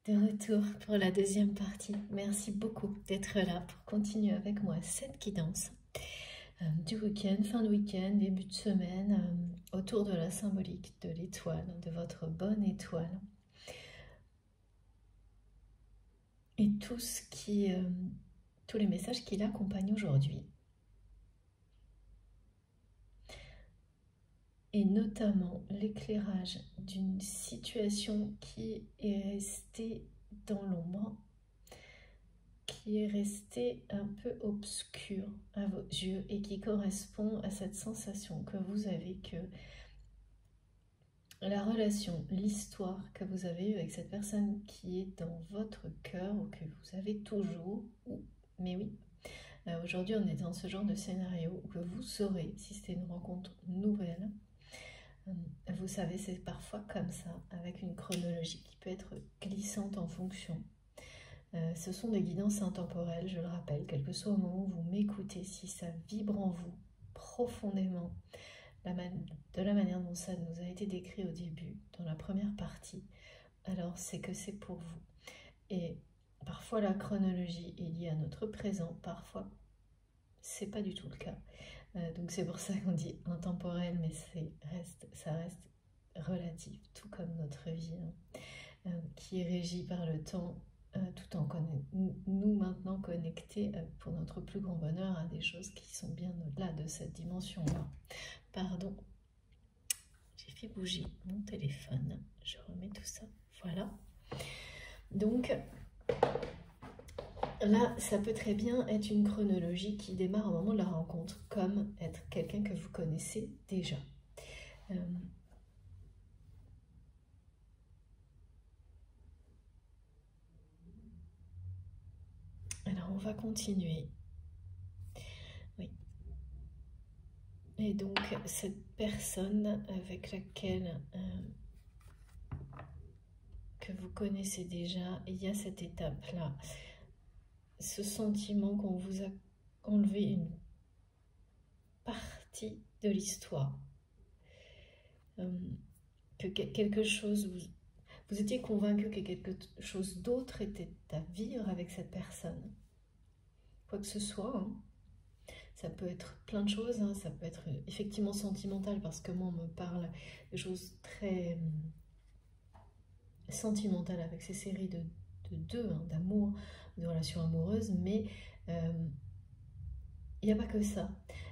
De retour pour la deuxième partie. Merci beaucoup d'être là pour continuer avec moi cette guidance du week-end, fin de week-end, début de semaine, autour de la symbolique de l'étoile, de votre bonne étoile. Et tout ce qui, tous les messages qui l'accompagnent aujourd'hui. Et notamment l'éclairage d'une situation qui est restée dans l'ombre, qui est restée un peu obscure à vos yeux et qui correspond à cette sensation que vous avez que la relation, l'histoire que vous avez eue avec cette personne qui est dans votre cœur ou que vous avez toujours, mais oui, aujourd'hui on est dans ce genre de scénario où que vous saurez si c'était une rencontre nouvelle. Vous savez, c'est parfois comme ça, avec une chronologie qui peut être glissante en fonction. Ce sont des guidances intemporelles, je le rappelle, quel que soit au moment où vous m'écoutez, si ça vibre en vous profondément, de la manière dont ça nous a été décrit au début, dans la première partie, alors c'est que c'est pour vous. Et parfois la chronologie est liée à notre présent, parfois c'est pas du tout le cas. Donc c'est pour ça qu'on dit intemporel, mais ça reste relatif, tout comme notre vie, qui est régie par le temps, tout en nous maintenant connectés pour notre plus grand bonheur à des choses qui sont bien au-delà de cette dimension-là. Pardon, j'ai fait bouger mon téléphone, je remets tout ça, voilà. Donc là, ça peut très bien être une chronologie qui démarre au moment de la rencontre, comme être quelqu'un que vous connaissez déjà. Alors, on va continuer. Oui. Et donc, cette personne avec laquelle que vous connaissez déjà, il y a cette étape-là. Ce sentiment qu'on vous a enlevé une partie de l'histoire. Que quelque chose, vous étiez convaincu que quelque chose d'autre était à vivre avec cette personne. Quoi que ce soit, hein. Ça peut être plein de choses, hein. Ça peut être effectivement sentimental parce que moi on me parle de choses très sentimentales avec ces séries de deux, hein, d'amour, de relations amoureuses, mais il n'y a pas que ça.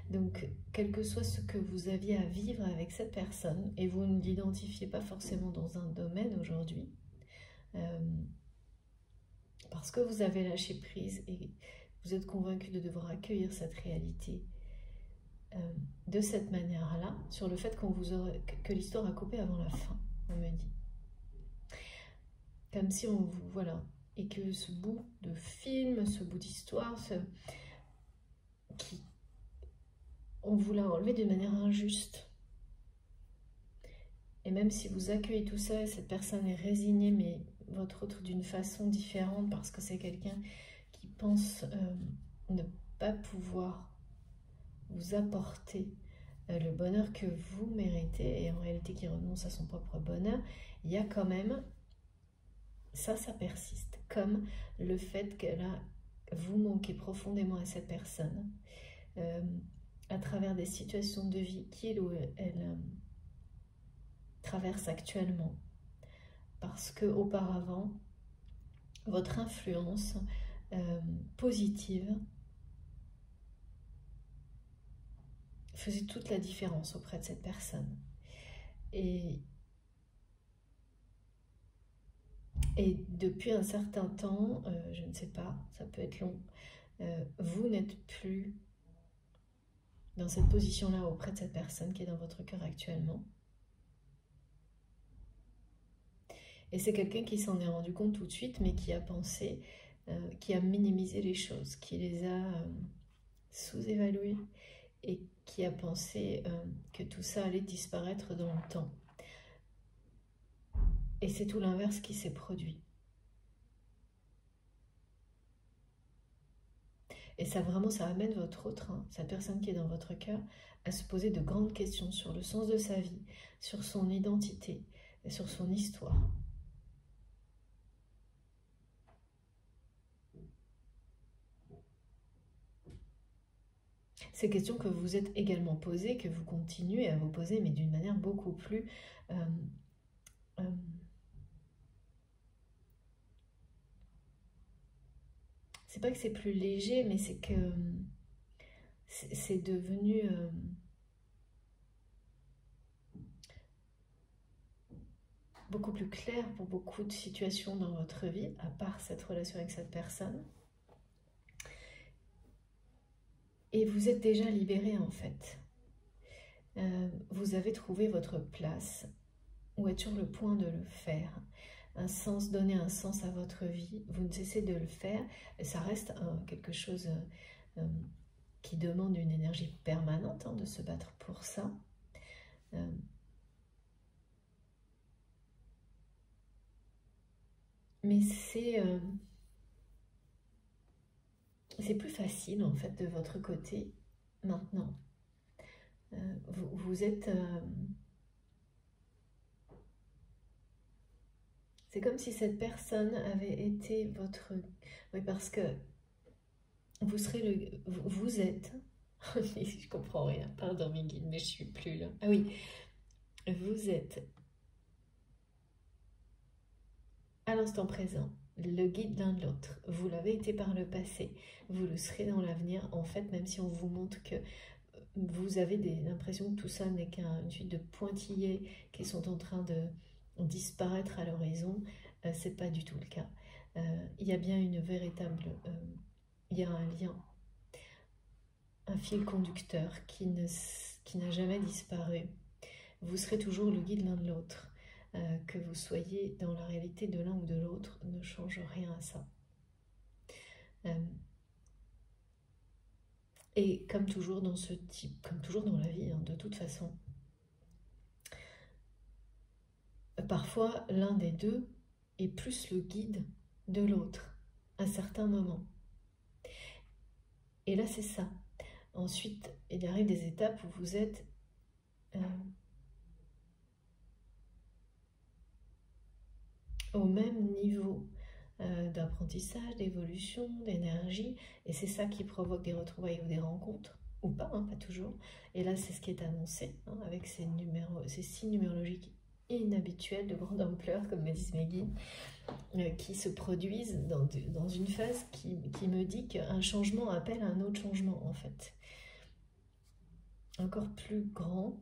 Donc, quel que soit ce que vous aviez à vivre avec cette personne, et vous ne l'identifiez pas forcément dans un domaine aujourd'hui, parce que vous avez lâché prise et vous êtes convaincu de devoir accueillir cette réalité de cette manière-là, sur le fait que l'histoire a coupé avant la fin, on me dit. Comme si on vous... Voilà. Et que ce bout de film, ce bout d'histoire, on vous l'a enlevé de manière injuste. Et même si vous accueillez tout ça, cette personne est résignée, mais votre autre d'une façon différente, parce que c'est quelqu'un qui pense ne pas pouvoir vous apporter le bonheur que vous méritez, et en réalité qui renonce à son propre bonheur, il y a quand même, ça persiste, comme le fait que là, vous manquez profondément à cette personne, à travers des situations de vie qu'il ou elle traverse actuellement, parce que auparavant votre influence positive faisait toute la différence auprès de cette personne. Et depuis un certain temps, je ne sais pas, ça peut être long, vous n'êtes plus dans cette position-là auprès de cette personne qui est dans votre cœur actuellement. Et c'est quelqu'un qui s'en est rendu compte tout de suite, mais qui a pensé, qui a minimisé les choses, qui les a sous-évaluées et qui a pensé que tout ça allait disparaître dans le temps. Et c'est tout l'inverse qui s'est produit. Et ça vraiment, ça amène votre autre, hein, cette personne qui est dans votre cœur, à se poser de grandes questions sur le sens de sa vie, sur son identité, et sur son histoire. Ces questions que vous êtes également posées, que vous continuez à vous poser, mais d'une manière beaucoup plus... c'est pas que c'est plus léger, mais c'est que c'est devenu... beaucoup plus clair pour beaucoup de situations dans votre vie, à part cette relation avec cette personne. Et vous êtes déjà libéré en fait. Vous avez trouvé votre place, ou êtes sur le point de le faire. Un sens, donner un sens à votre vie, vous ne cessez de le faire. Ça reste quelque chose qui demande une énergie permanente, hein, de se battre pour ça. Mais c'est plus facile en fait de votre côté maintenant. Vous êtes... c'est comme si cette personne avait été votre... Oui, parce que vous serez le... Vous êtes... je comprends rien, pardon mes guides, mais je suis plus là. Ah oui, vous êtes à l'instant présent le guide l'un de l'autre. Vous l'avez été par le passé, vous le serez dans l'avenir. En fait, même si on vous montre que vous avez l'impression que tout ça n'est qu'une suite de pointillés qui sont en train de disparaître à l'horizon, c'est pas du tout le cas. Il y a bien une véritable... il y a un lien, un fil conducteur qui n'a jamais disparu. Vous serez toujours le guide l'un de l'autre. Que vous soyez dans la réalité de l'un ou de l'autre ne change rien à ça. Et comme toujours dans ce type, comme toujours dans la vie, hein, de toute façon, parfois l'un des deux est plus le guide de l'autre à certains moments. Et là c'est ça. Ensuite, il arrive des étapes où vous êtes au même niveau d'apprentissage, d'évolution, d'énergie, et c'est ça qui provoque des retrouvailles ou des rencontres, ou pas, hein, pas toujours. Et là, c'est ce qui est annoncé, hein, avec ces signes numérologiques inhabituels de grande ampleur, comme me disent mes guides, qui se produisent dans une phase qui me dit qu'un changement appelle un autre changement, en fait. Encore plus grand.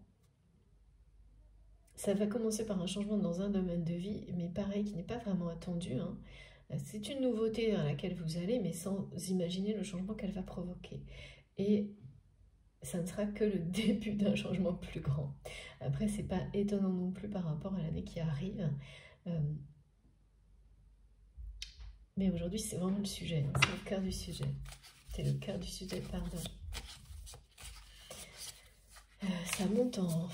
Ça va commencer par un changement dans un domaine de vie, mais pareil, qui n'est pas vraiment attendu, hein. C'est une nouveauté à laquelle vous allez, mais sans imaginer le changement qu'elle va provoquer. Et ça ne sera que le début d'un changement plus grand. Après, c'est pas étonnant non plus par rapport à l'année qui arrive. Mais aujourd'hui, c'est vraiment le sujet. C'est le cœur du sujet. C'est le cœur du sujet, pardon. Ça monte en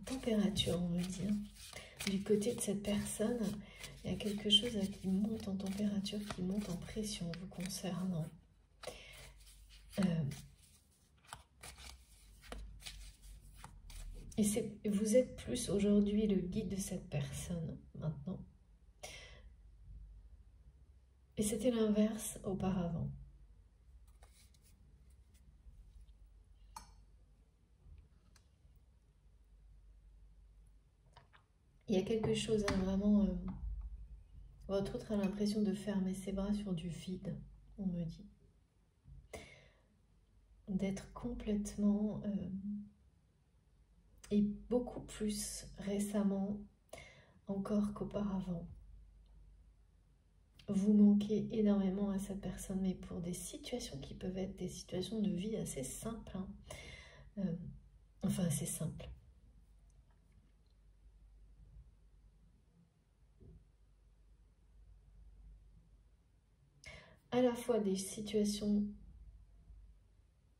température, on va dire. Du côté de cette personne, il y a quelque chose qui monte en température, qui monte en pression vous concernant. Et vous êtes plus aujourd'hui le guide de cette personne, maintenant. Et c'était l'inverse auparavant. Il y a quelque chose, hein, vraiment... votre autre a l'impression de fermer ses bras sur du vide, on me dit. D'être complètement... et beaucoup plus récemment encore qu'auparavant. Vous manquez énormément à cette personne, mais pour des situations qui peuvent être des situations de vie assez simples. Hein. Enfin, assez simples. À la fois des situations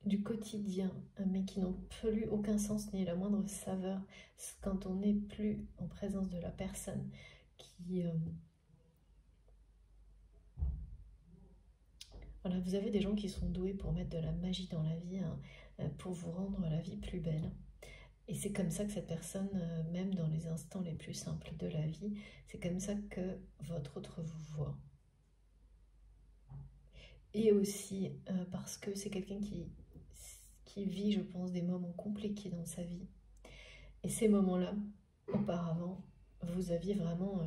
du quotidien, mais qui n'ont plus aucun sens ni la moindre saveur quand on n'est plus en présence de la personne qui... Voilà, vous avez des gens qui sont doués pour mettre de la magie dans la vie, hein, pour vous rendre la vie plus belle. Et c'est comme ça que cette personne, même dans les instants les plus simples de la vie, c'est comme ça que votre autre vous voit. Et aussi parce que c'est quelqu'un qui qui vit, je pense, des moments compliqués dans sa vie. Et ces moments-là, auparavant, vous aviez vraiment,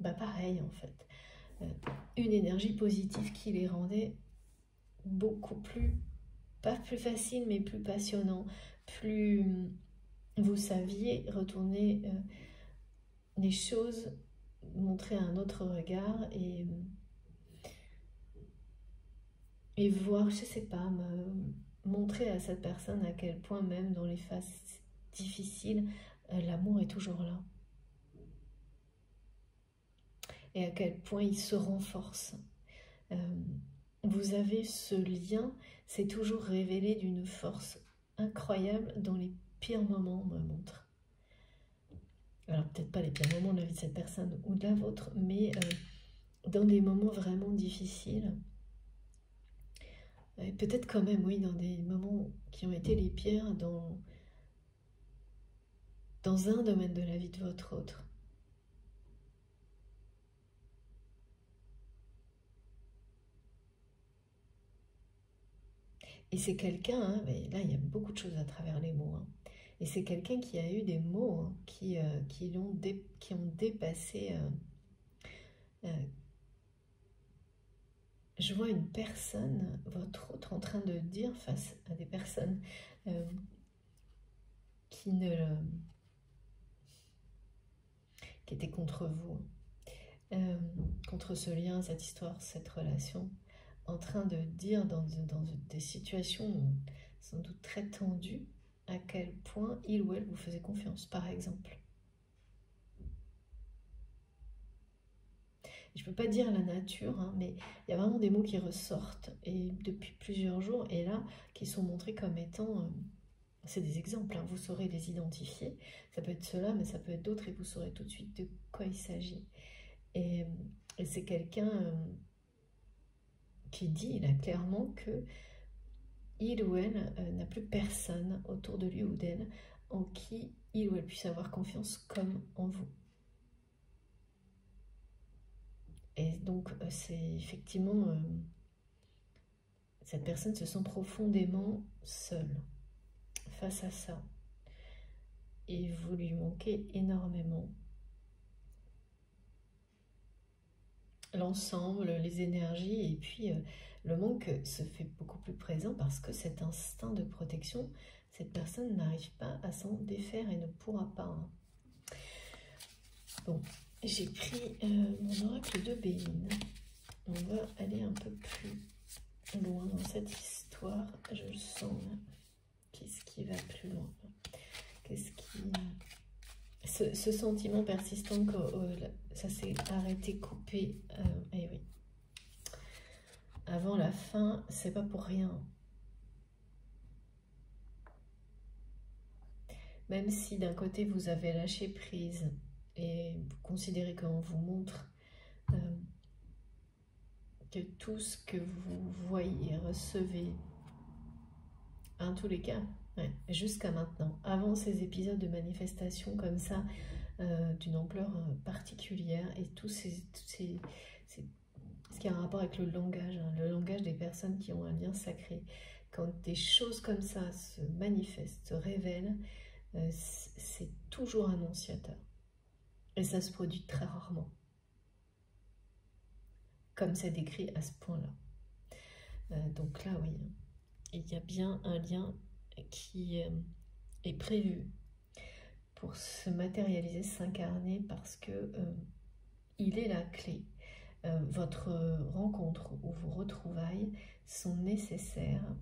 pareil en fait, une énergie positive qui les rendait beaucoup plus, pas plus facile, mais plus passionnant, plus, vous saviez retourner les choses, montrer un autre regard et voir, je sais pas, montrer à cette personne à quel point même dans les phases difficiles, l'amour est toujours là. Et à quel point il se renforce. Vous avez ce lien, c'est toujours révélé d'une force incroyable dans les pires moments, on me montre. Alors peut-être pas les pires moments de la vie de cette personne ou de la vôtre, mais dans des moments vraiment difficiles. Peut-être quand même, oui, dans des moments qui ont été les pires dans un domaine de la vie de votre autre. Et c'est quelqu'un, hein, mais là il y a beaucoup de choses à travers les mots, hein. Et c'est quelqu'un qui a eu des mots, hein, qui ont dépassé. Je vois une personne, votre autre, en train de dire face à des personnes qui étaient contre vous, contre ce lien, cette histoire, cette relation, en train de dire dans des situations sans doute très tendues, à quel point il ou elle vous faisait confiance, par exemple. Je ne peux pas dire la nature, hein, mais il y a vraiment des mots qui ressortent et depuis plusieurs jours, et là, qui sont montrés comme étant... c'est des exemples, hein, vous saurez les identifier. Ça peut être cela, mais ça peut être d'autres, et vous saurez tout de suite de quoi il s'agit. Et c'est quelqu'un qui dit là, clairement que il ou elle n'a plus personne autour de lui ou d'elle en qui il ou elle puisse avoir confiance comme en vous. Et donc c'est effectivement, cette personne se sent profondément seule face à ça. Et vous lui manquez énormément. L'ensemble, les énergies, et puis le manque se fait beaucoup plus présent parce que cet instinct de protection, cette personne n'arrive pas à s'en défaire et ne pourra pas, hein. Bon, j'ai pris mon oracle de Béline. On va aller un peu plus loin dans cette histoire, je le sens. Qu'est-ce qui va plus loin? Qu'est-ce qui... Ce sentiment persistant que ça s'est arrêté, coupé, et oui. Avant la fin, c'est pas pour rien. Même si d'un côté vous avez lâché prise et vous considérez qu'on vous montre que tout ce que vous voyez, recevez, en tous les cas, ouais, jusqu'à maintenant, avant ces épisodes de manifestation comme ça, d'une ampleur particulière, et ce qui a un rapport avec le langage des personnes qui ont un lien sacré. Quand des choses comme ça se manifestent, se révèlent, c'est toujours annonciateur. Et ça se produit très rarement, comme c'est décrit à ce point-là. Donc là, oui, il y a bien un lien qui est prévu pour se matérialiser, s'incarner, parce que il est la clé. Votre rencontre ou vos retrouvailles sont nécessaires.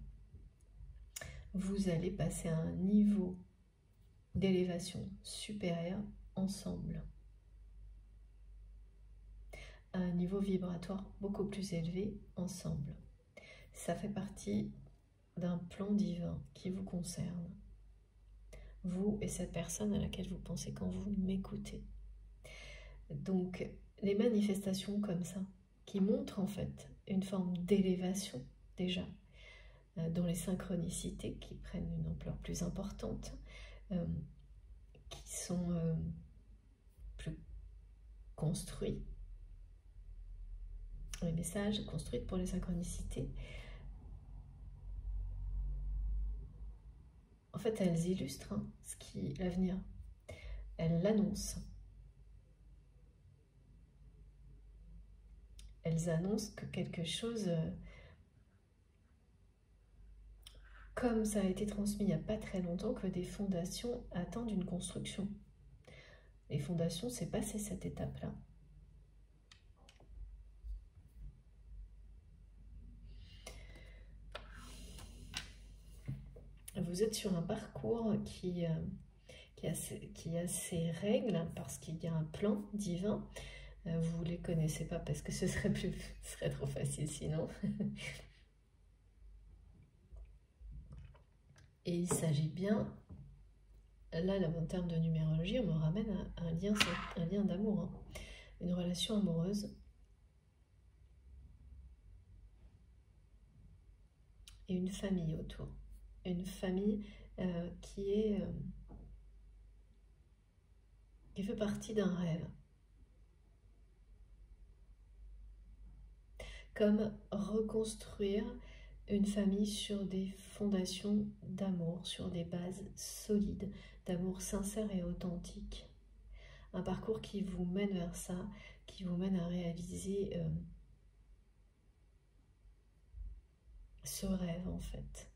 Vous allez passer à un niveau d'élévation supérieur ensemble, à un niveau vibratoire beaucoup plus élevé ensemble. Ça fait partie d'un plan divin qui vous concerne, vous et cette personne à laquelle vous pensez quand vous m'écoutez. Donc les manifestations comme ça, qui montrent en fait une forme d'élévation déjà, dans les synchronicités qui prennent une ampleur plus importante, qui sont plus construits, les messages construits pour les synchronicités, En fait, elles illustrent l'avenir. Elles l'annoncent. Elles annoncent que quelque chose, comme ça a été transmis il n'y a pas très longtemps, que des fondations attendent une construction. Les fondations, c'est passé cette étape-là. Vous êtes sur un parcours qui a ses règles, parce qu'il y a un plan divin. Vous ne les connaissez pas parce que ce serait trop facile sinon. Et il s'agit bien, là en termes de numérologie, on me ramène à un lien d'amour, hein, une relation amoureuse. Et une famille autour. Une famille qui fait partie d'un rêve. Comme reconstruire une famille sur des fondations d'amour, sur des bases solides, d'amour sincère et authentique. Un parcours qui vous mène vers ça, qui vous mène à réaliser ce rêve en fait.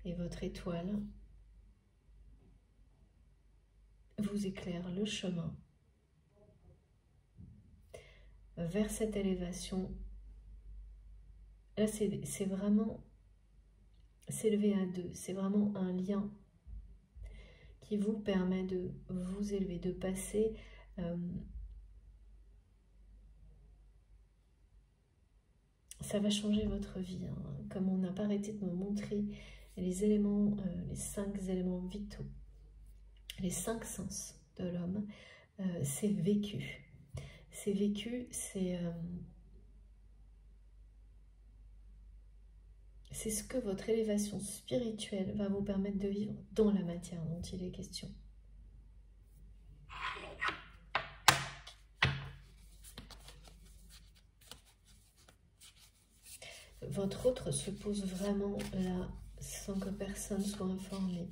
Et votre étoile vous éclaire le chemin vers cette élévation. Là, c'est vraiment s'élever à deux. C'est vraiment un lien qui vous permet de vous élever, de passer ça va changer votre vie. Hein. Comme on n'a pas arrêté de me montrer les éléments, les 5 éléments vitaux, les 5 sens de l'homme, c'est vécu. C'est vécu, c'est ce que votre élévation spirituelle va vous permettre de vivre dans la matière dont il est question. Votre autre se pose vraiment là, sans que personne soit informé.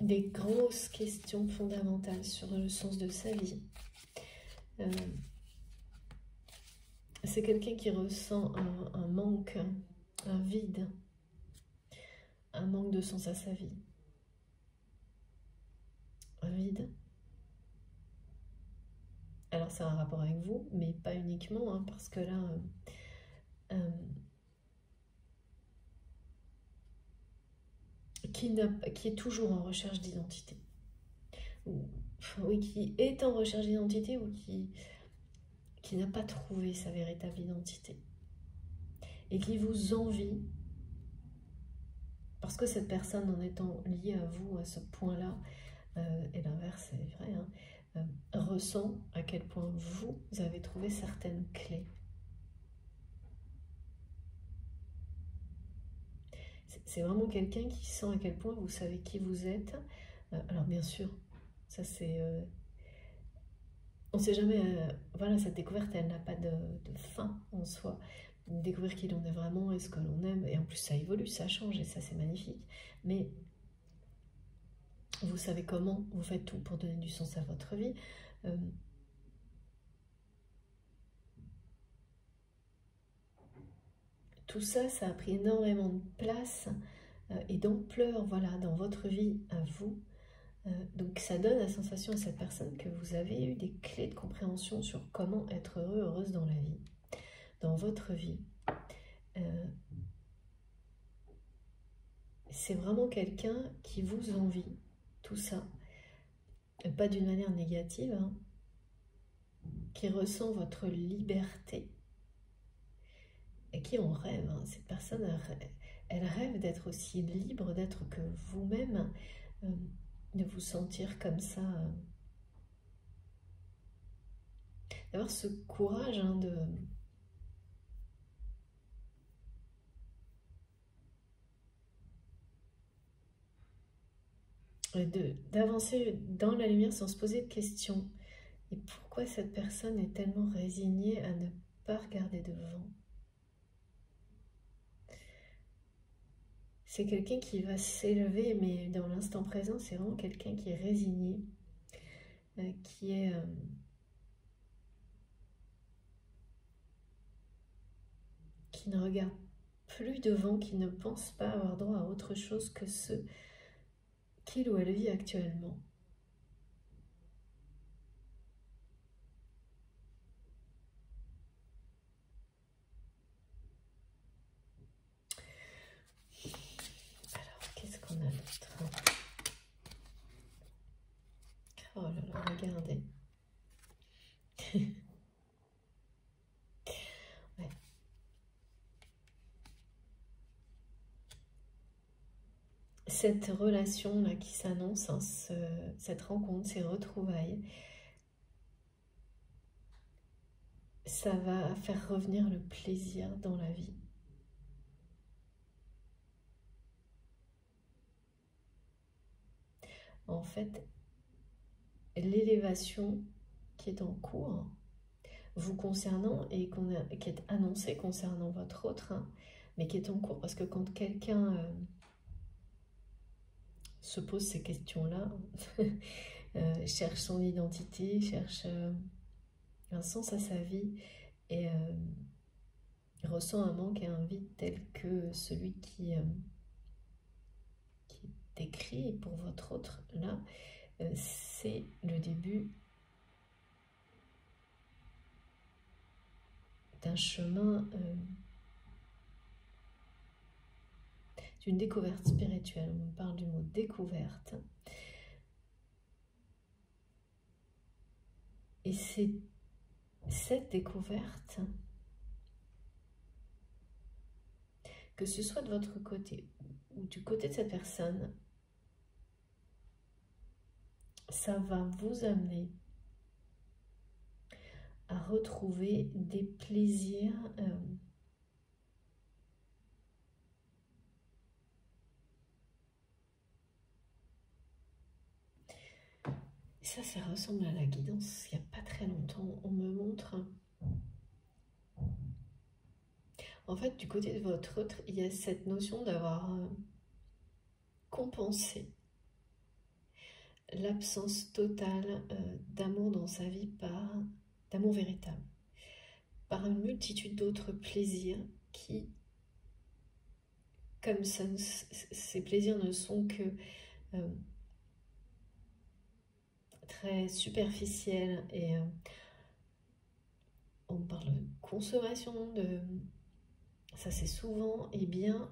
Des grosses questions fondamentales sur le sens de sa vie. C'est quelqu'un qui ressent un manque, un vide, un manque de sens à sa vie. Un vide. Alors c'est un rapport avec vous, mais pas uniquement, hein, parce que là, qui est toujours en recherche d'identité. Oui, qui est en recherche d'identité ou qui n'a pas trouvé sa véritable identité. Et qui vous envie, parce que cette personne, en étant liée à vous à ce point-là, et l'inverse c'est vrai, hein, ressent à quel point vous avez trouvé certaines clés. C'est vraiment quelqu'un qui sent à quel point vous savez qui vous êtes. Alors bien sûr, ça c'est... on ne sait jamais... voilà, cette découverte, elle n'a pas de fin en soi. Découvrir qui l'on est vraiment et ce que l'on aime. Et en plus, ça évolue, ça change et ça, c'est magnifique. Mais vous savez comment, vous faites tout pour donner du sens à votre vie. Tout ça, ça a pris énormément de place et d'ampleur, voilà, dans votre vie à vous. Donc ça donne la sensation à cette personne que vous avez eu des clés de compréhension sur comment être heureux, heureuse dans la vie, dans votre vie. C'est vraiment quelqu'un qui vous envie, tout ça. Pas d'une manière négative, hein, qui ressent votre liberté et qui en rêve. Hein. Cette personne, elle rêve d'être aussi libre, d'être que vous-même, de vous sentir comme ça, d'avoir ce courage hein, d'avancer dans la lumière sans se poser de questions. Et pourquoi cette personne est tellement résignée à ne pas regarder devant? C'est quelqu'un qui va s'élever, mais dans l'instant présent, c'est vraiment quelqu'un qui est résigné, qui est... qui ne regarde plus devant, qui ne pense pas avoir droit à autre chose que ce qu'il ou elle vit actuellement. Alors, qu'est-ce qu'on a d'autre? Oh là là, regardez. Ouais. Cette relation-là qui s'annonce, hein, cette rencontre, ces retrouvailles, ça va faire revenir le plaisir dans la vie. En fait, l'élévation qui est en cours, vous concernant et qui est annoncée concernant votre autre, hein, mais qui est en cours, parce que quand quelqu'un se pose ces questions-là, cherche son identité, cherche un sens à sa vie et ressent un manque et un vide tel que celui qui est décrit pour votre autre, là, c'est le début d'un chemin, d'une découverte spirituelle. On parle du mot découverte. Et c'est cette découverte, que ce soit de votre côté ou du côté de cette personne, ça va vous amener à retrouver des plaisirs ça ressemble à la guidance. Il n'y a pas très longtemps, on me montre... En fait, du côté de votre autre, il y a cette notion d'avoir compensé l'absence totale d'amour dans sa vie d'amour véritable, par une multitude d'autres plaisirs qui, comme ça, ces plaisirs ne sont que très superficiels et on parle de consommation, ça c'est souvent, eh bien,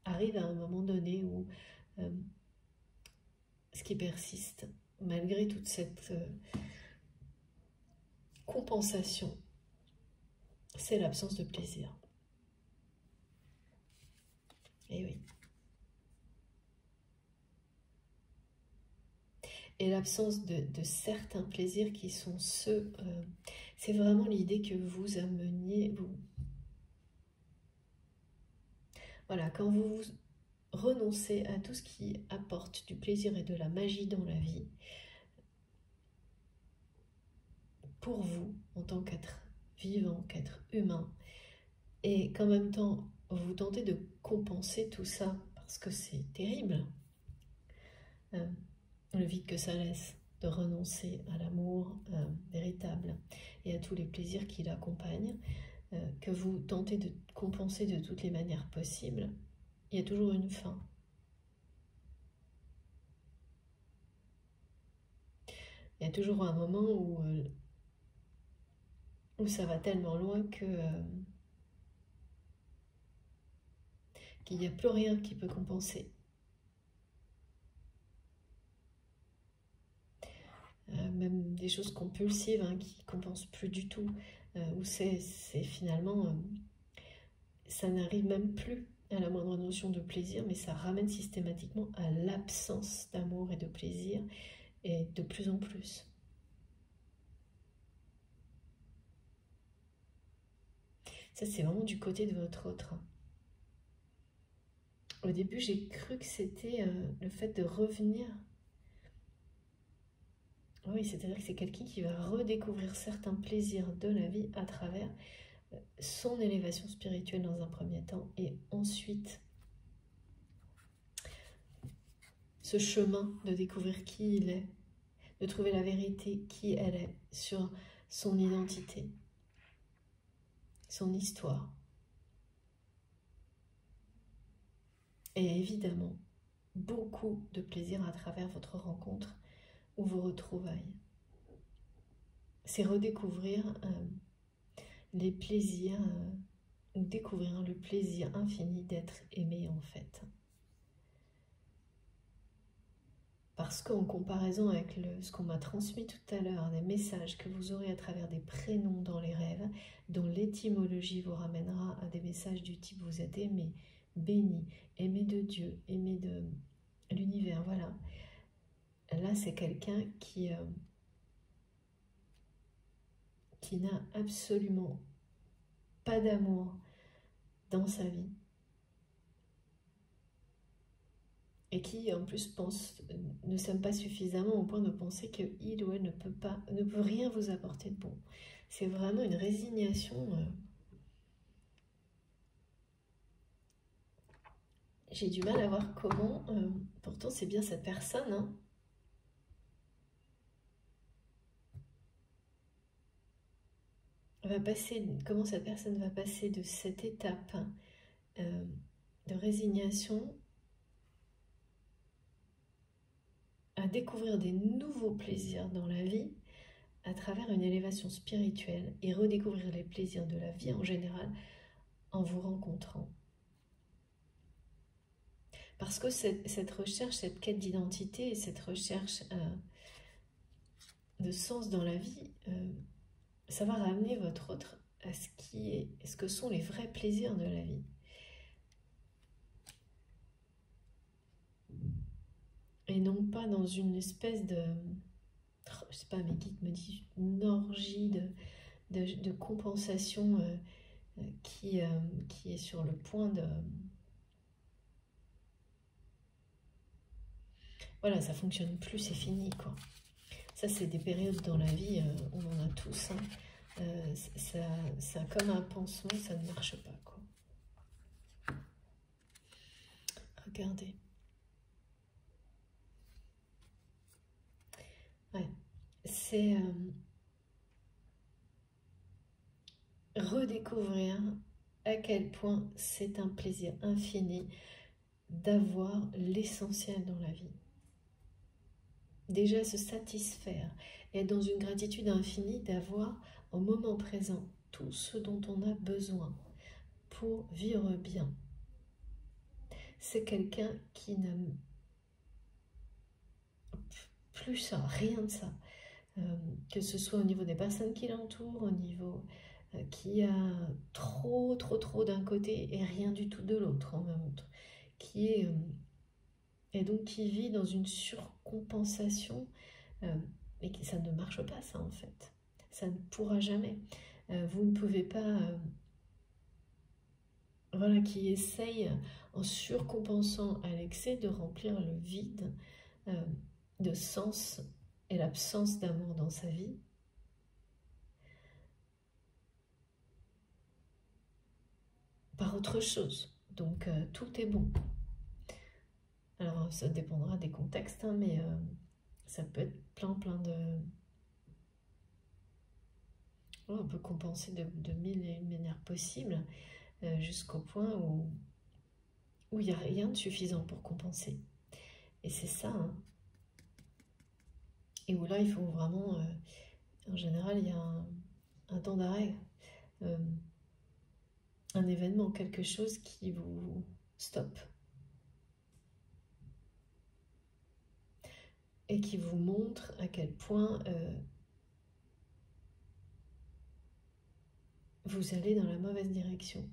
arrive à un moment donné où ce qui persiste, malgré toute cette compensation, c'est l'absence de plaisir. Et oui. Et l'absence de certains plaisirs qui sont ceux... c'est vraiment l'idée que vous ameniez... Voilà, quand vous renoncez à tout ce qui apporte du plaisir et de la magie dans la vie, pour vous, en tant qu'être vivant, qu'être humain, et qu'en même temps, vous tentez de compenser tout ça, parce que c'est terrible, le vide que ça laisse, de renoncer à l'amour véritable et à tous les plaisirs qui l'accompagnent, que vous tentez de compenser de toutes les manières possibles, il y a toujours une fin. Il y a toujours un moment où ça va tellement loin qu'il n'y a plus rien qui peut compenser. Même des choses compulsives hein, qui ne compensent plus du tout, où c'est finalement, ça n'arrive même plus à la moindre notion de plaisir, mais ça ramène systématiquement à l'absence d'amour et de plaisir, et de plus en plus. Ça, c'est vraiment du côté de votre autre. Au début, j'ai cru que c'était le fait de revenir. Oui, c'est-à-dire que c'est quelqu'un qui va redécouvrir certains plaisirs de la vie à travers son élévation spirituelle dans un premier temps, et ensuite ce chemin de découvrir qui il est, de trouver la vérité, qui elle est, sur son identité, son histoire. Et évidemment, beaucoup de plaisir à travers votre rencontre ou vos retrouvailles. C'est redécouvrir les plaisirs, ou découvrir le plaisir infini d'être aimé en fait. Parce qu'en comparaison avec ce qu'on m'a transmis tout à l'heure, des messages que vous aurez à travers des prénoms dans les rêves, dont l'étymologie vous ramènera à des messages du type vous êtes aimé, béni, aimé de Dieu, aimé de l'univers, voilà. Là, c'est quelqu'un qui n'a absolument pas d'amour dans sa vie. Et qui en plus ne s'aime pas suffisamment au point de penser qu'il ou elle ne peut rien vous apporter de bon. C'est vraiment une résignation. J'ai du mal à voir comment, pourtant c'est bien cette personne, hein, comment cette personne va passer de cette étape de résignation à découvrir des nouveaux plaisirs dans la vie à travers une élévation spirituelle et redécouvrir les plaisirs de la vie en général en vous rencontrant. Parce que cette recherche, cette quête d'identité et cette recherche de sens dans la vie, ça va ramener votre autre à ce que sont les vrais plaisirs de la vie. Et non pas dans une espèce de, je sais pas, mes guides me disent, une orgie de compensation qui est sur le point de... Voilà, ça fonctionne plus, c'est fini, quoi. Ça, c'est des périodes dans la vie, on en a tous, hein. Ça, comme un pansement, ça ne marche pas, quoi. Regardez. Ouais, c'est redécouvrir à quel point c'est un plaisir infini d'avoir l'essentiel dans la vie. Déjà se satisfaire et être dans une gratitude infinie d'avoir au moment présent tout ce dont on a besoin pour vivre bien. C'est quelqu'un qui n'a plus ça, rien de ça. Que ce soit au niveau des personnes qui l'entourent, au niveau qui a trop d'un côté et rien du tout de l'autre en même temps, et donc qui vit dans une surcompensation, et ça ne marche pas ça en fait, ça ne pourra jamais. Vous ne pouvez pas, voilà, qui essaye en surcompensant à l'excès de remplir le vide de sens et l'absence d'amour dans sa vie. Par autre chose. Donc tout est bon. Alors ça dépendra des contextes, hein, mais ça peut être plein de... On peut compenser de mille et une manières possibles jusqu'au point où il n'y a rien de suffisant pour compenser. Et c'est ça. Hein. Et où là, il faut vraiment... en général, il y a un temps d'arrêt. Un événement, quelque chose qui vous stoppe. Et qui vous montre à quel point vous allez dans la mauvaise direction.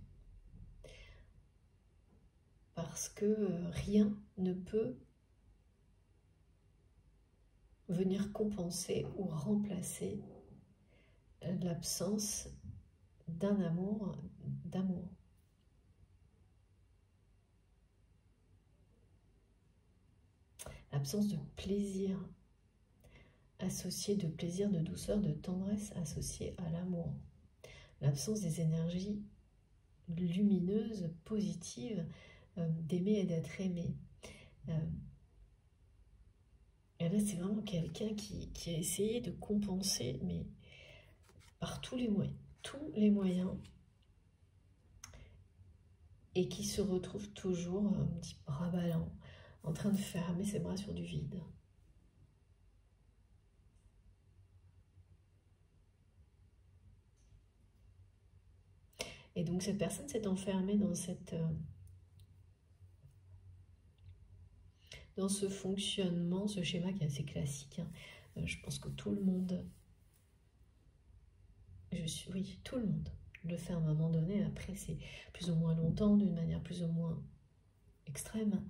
Parce que rien ne peut venir compenser ou remplacer l'absence d'un amour, d'amour. L'absence de plaisir associé, de plaisir, de douceur, de tendresse associé à l'amour. l'absence des énergies lumineuses, positives, d'aimer et d'être aimé. Et là, c'est vraiment quelqu'un qui a essayé de compenser, mais par tous les moyens, et qui se retrouve toujours un petit bras ballant, en train de fermer ses bras sur du vide. Et donc cette personne s'est enfermée dans dans ce fonctionnement, ce schéma qui est assez classique. Hein. Je pense que tout le monde, oui, tout le monde le fait à un moment donné. Après, c'est plus ou moins longtemps, d'une manière plus ou moins extrême.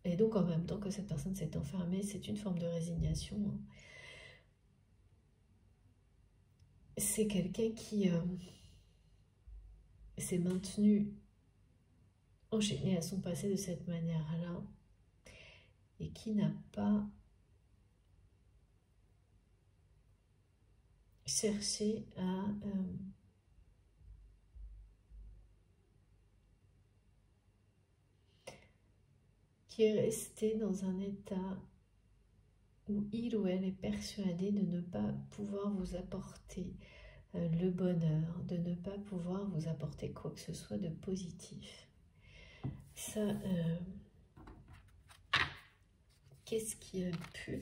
Et donc, en même temps que cette personne s'est enfermée, c'est une forme de résignation. Hein. C'est quelqu'un qui s'est maintenu enchaîné à son passé de cette manière-là et qui n'a pas cherché à qui est resté dans un état où il ou elle est persuadé de ne pas pouvoir vous apporter le bonheur, de ne pas pouvoir vous apporter quoi que ce soit de positif. Ça, qu'est-ce qui a pu...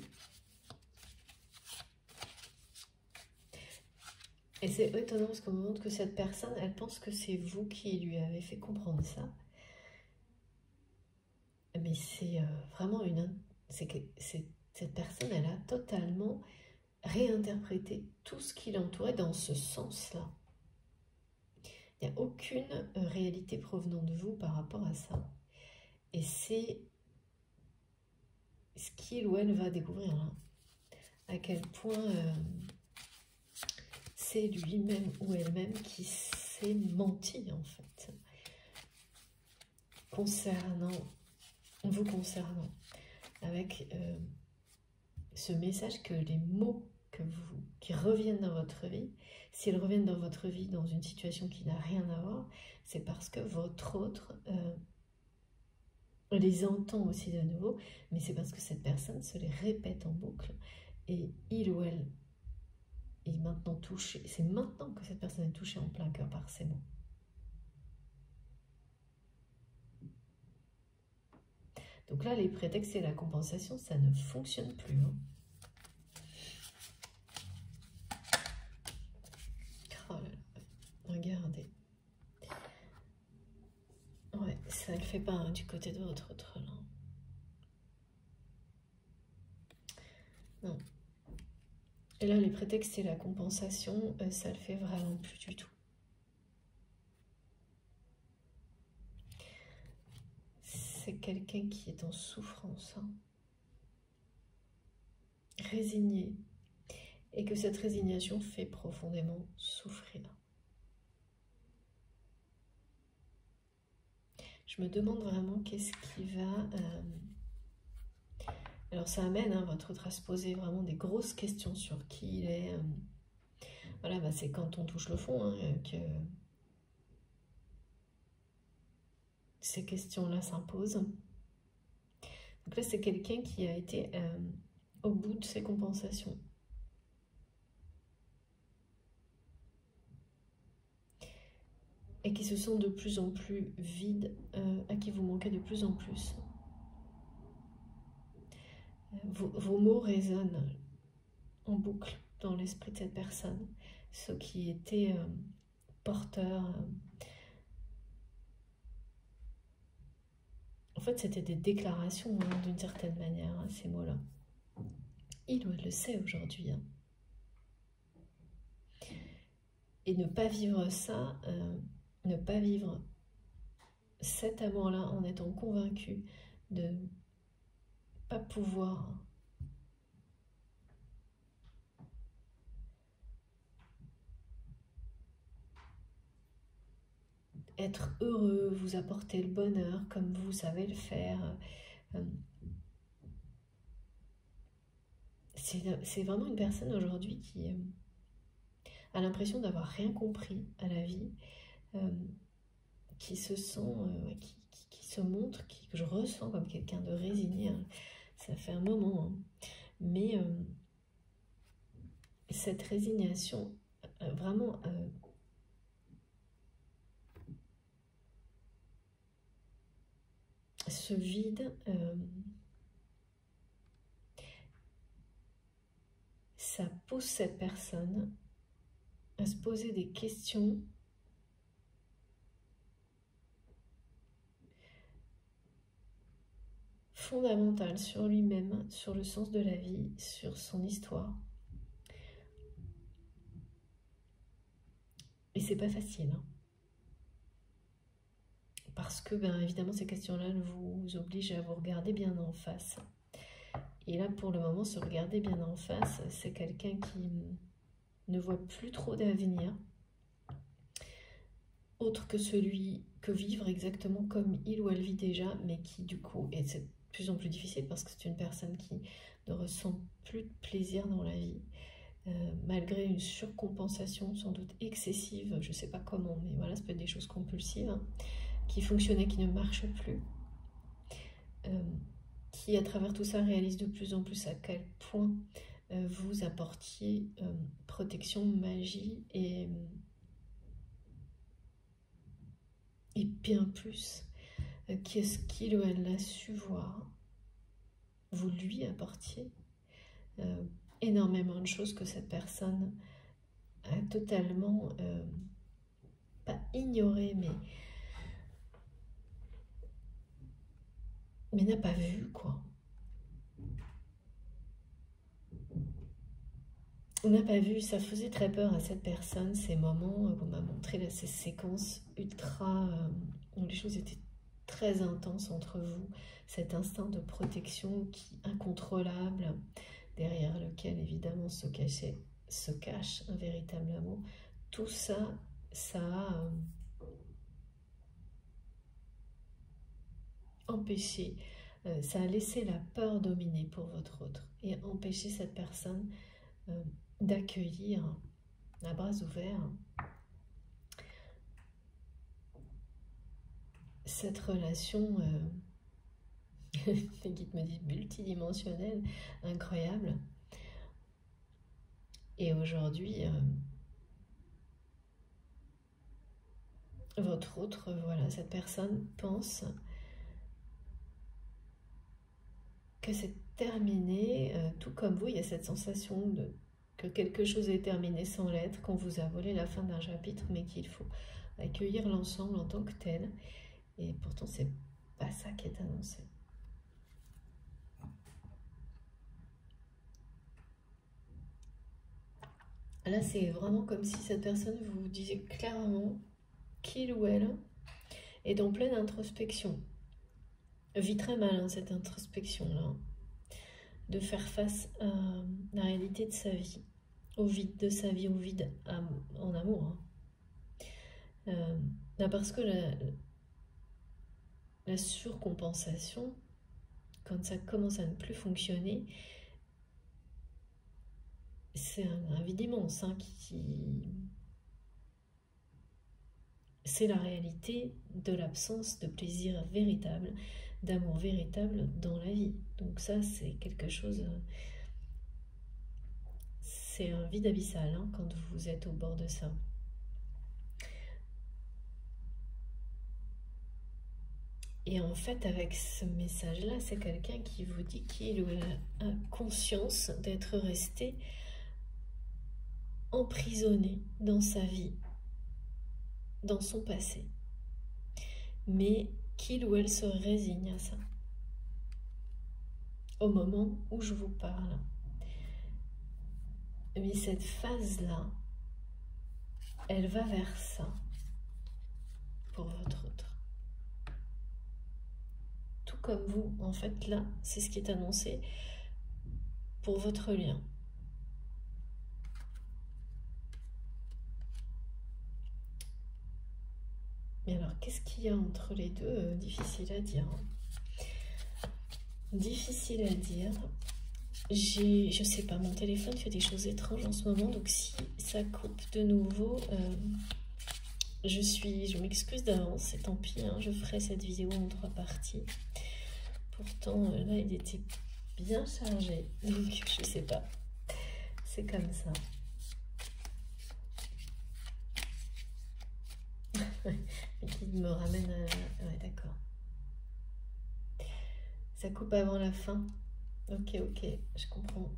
Et c'est étonnant parce qu'on me montre que cette personne, elle pense que c'est vous qui lui avez fait comprendre ça. Mais c'est vraiment cette personne, elle a totalement réinterprété tout ce qui l'entourait dans ce sens-là. Il n'y a aucune réalité provenant de vous par rapport à ça. Et c'est ce qu'il ou elle va découvrir là. À quel point c'est lui-même ou elle-même qui s'est menti en fait. Vous concernant. Avec ce message que les mots qui reviennent dans votre vie, s'ils reviennent dans votre vie dans une situation qui n'a rien à voir, c'est parce que votre autre les entend aussi de nouveau, mais c'est parce que cette personne se les répète en boucle et il ou elle est maintenant touché. C'est maintenant que cette personne est touchée en plein cœur par ces mots. Donc là, les prétextes et la compensation, ça ne fonctionne plus. Hein. Oh là là, regardez. Ouais, ça ne le fait pas hein, du côté de votre autre là. Non. Et là, les prétextes et la compensation, ça le fait vraiment plus du tout. C'est quelqu'un qui est en souffrance, hein. Résigné, et que cette résignation fait profondément souffrir. Je me demande vraiment qu'est-ce qui va... Alors ça amène hein, votre autre à se poser vraiment des grosses questions sur qui il est. Voilà, bah, c'est quand on touche le fond hein, que ces questions-là s'imposent. Donc là, c'est quelqu'un qui a été au bout de ses compensations. Et qui se sent de plus en plus vide, à qui vous manquez de plus en plus. Vos mots résonnent en boucle dans l'esprit de cette personne. Ceux qui étaient porteurs... En fait, c'était des déclarations hein, d'une certaine manière, hein, ces mots-là. Il ou elle le sait aujourd'hui. Hein. Et ne pas vivre ça, ne pas vivre cet amour-là en étant convaincu de ne pas pouvoir être heureux, vous apporter le bonheur comme vous savez le faire. C'est vraiment une personne aujourd'hui qui... a l'impression d'avoir rien compris à la vie, qui se sent, qui se montre, que je ressens comme quelqu'un de résigné, hein. Ça fait un moment, hein. Mais cette résignation, vraiment, ce vide, ça pousse cette personne à se poser des questions fondamentales sur lui-même, sur le sens de la vie, sur son histoire. Et c'est pas facile, hein. Parce que, ben, évidemment, ces questions-là vous obligent à vous regarder bien en face. Et là, pour le moment, se regarder bien en face, c'est quelqu'un qui ne voit plus trop d'avenir, autre que celui que vivre exactement comme il ou elle vit déjà, mais qui, du coup, et c'est de plus en plus difficile parce que c'est une personne qui ne ressent plus de plaisir dans la vie, malgré une surcompensation sans doute excessive, je ne sais pas comment, mais voilà, ça peut être des choses compulsives, hein, qui fonctionnaient, qui ne marchent plus, qui à travers tout ça réalise de plus en plus à quel point vous apportiez protection, magie et bien plus qu'est-ce qu'il ou elle a su voir, vous lui apportiez énormément de choses que cette personne a totalement pas ignoré, mais n'a pas vu, quoi. On n'a pas vu, ça faisait très peur à cette personne, ces moments qu'on m'a montré, là, ces séquences ultra, où les choses étaient très intenses entre vous, cet instinct de protection qui incontrôlable, derrière lequel évidemment se cache un véritable amour. Tout ça, ça a empêché, ça a laissé la peur dominer pour votre autre et empêché cette personne d'accueillir à bras ouverts cette relation, les guides me disent multidimensionnelle, incroyable. Et aujourd'hui, votre autre, voilà, cette personne pense que c'est terminé, tout comme vous, il y a cette sensation que quelque chose est terminé sans l'être, qu'on vous a volé la fin d'un chapitre, mais qu'il faut accueillir l'ensemble en tant que tel. Et pourtant, c'est pas ça qui est annoncé. Là, c'est vraiment comme si cette personne vous disait clairement qu'il ou elle est en pleine introspection. Vit très mal, hein, cette introspection-là, de faire face à la réalité de sa vie, au vide de sa vie, au vide en amour. Hein. Parce que la surcompensation, quand ça commence à ne plus fonctionner, c'est un vide immense, hein, c'est la réalité de l'absence de plaisir véritable, d'amour véritable dans la vie. Donc ça, c'est quelque chose, c'est un vide abyssal, hein, quand vous êtes au bord de ça. Et en fait, avec ce message-là, c'est quelqu'un qui vous dit qu'il a conscience d'être resté emprisonné dans sa vie, dans son passé, mais qu'il ou elle se résigne à ça. Au moment où je vous parle. Mais cette phase-là, elle va vers ça pour votre autre. Tout comme vous, en fait, là, c'est ce qui est annoncé pour votre lien. Mais alors, qu'est-ce qu'il y a entre les deux? Difficile à dire. Difficile à dire. je sais pas, mon téléphone fait des choses étranges en ce moment, donc si ça coupe de nouveau, je m'excuse d'avance, c'est tant pis, hein, je ferai cette vidéo en 3 parties. Pourtant, là, il était bien chargé, donc je sais pas, c'est comme ça. Mais qui me ramène à... Ouais, d'accord. Ça coupe avant la fin. Ok, je comprends.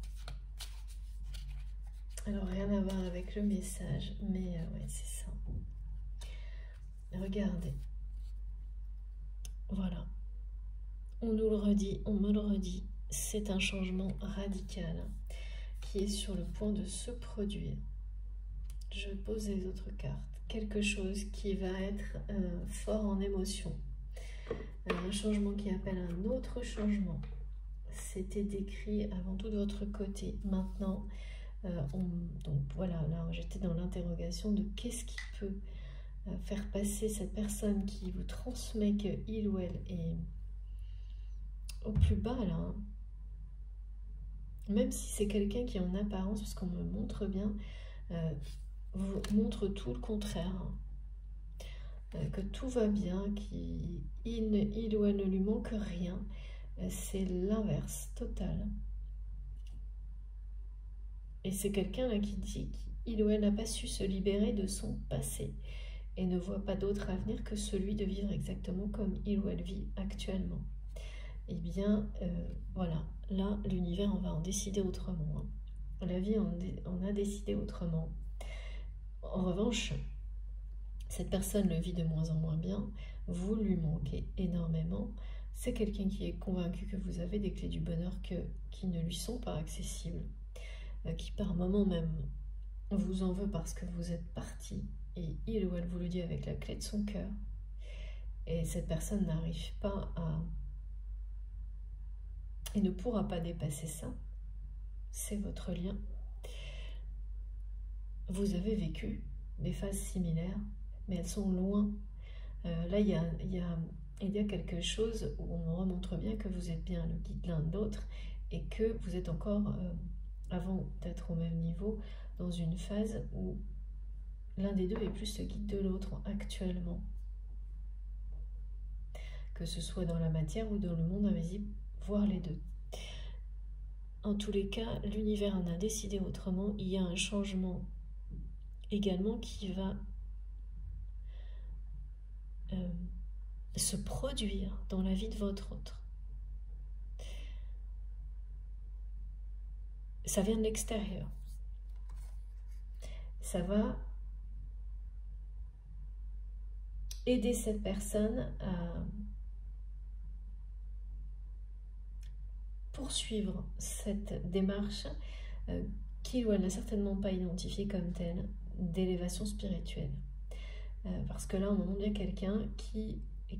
Alors, rien à voir avec le message, mais ouais, c'est ça. Regardez. Voilà. On nous le redit, on me le redit. C'est un changement radical qui est sur le point de se produire. Je pose les autres cartes. Quelque chose qui va être fort en émotion. Un changement qui appelle un autre changement. C'était décrit avant tout de votre côté. Maintenant, donc voilà, là j'étais dans l'interrogation de qu'est-ce qui peut faire passer cette personne qui vous transmet que il ou elle est au plus bas là. Hein. Même si c'est quelqu'un qui en apparence, parce qu'on me montre bien, vous montre tout le contraire. Hein. Que tout va bien, qu'il ou elle ne lui manque rien. C'est l'inverse total. Et c'est quelqu'un là qui dit qu'il ou elle n'a pas su se libérer de son passé et ne voit pas d'autre avenir que celui de vivre exactement comme il ou elle vit actuellement. Eh bien, voilà, là, l'univers, on va en décider autrement. Hein. La vie, on a décidé autrement. En revanche, cette personne le vit de moins en moins bien, vous lui manquez énormément. C'est quelqu'un qui est convaincu que vous avez des clés du bonheur qui ne lui sont pas accessibles, qui par moment même vous en veut parce que vous êtes parti, et il ou elle vous le dit avec la clé de son cœur. Et cette personne n'arrive pas à... et ne pourra pas dépasser ça. C'est votre lien. Vous avez vécu des phases similaires, mais elles sont loin. Là, il y a quelque chose où on me remontre bien que vous êtes bien le guide l'un de l'autre et que vous êtes encore, avant d'être au même niveau, dans une phase où l'un des deux est plus le guide de l'autre actuellement. Que ce soit dans la matière ou dans le monde invisible, voire les deux. En tous les cas, l'univers en a décidé autrement. Il y a un changement également qui va se produire dans la vie de votre autre. Ça vient de l'extérieur. Ça va aider cette personne à poursuivre cette démarche qu'il ou elle n'a certainement pas identifiée comme telle, d'élévation spirituelle. Parce que là, on montre bien quelqu'un qui est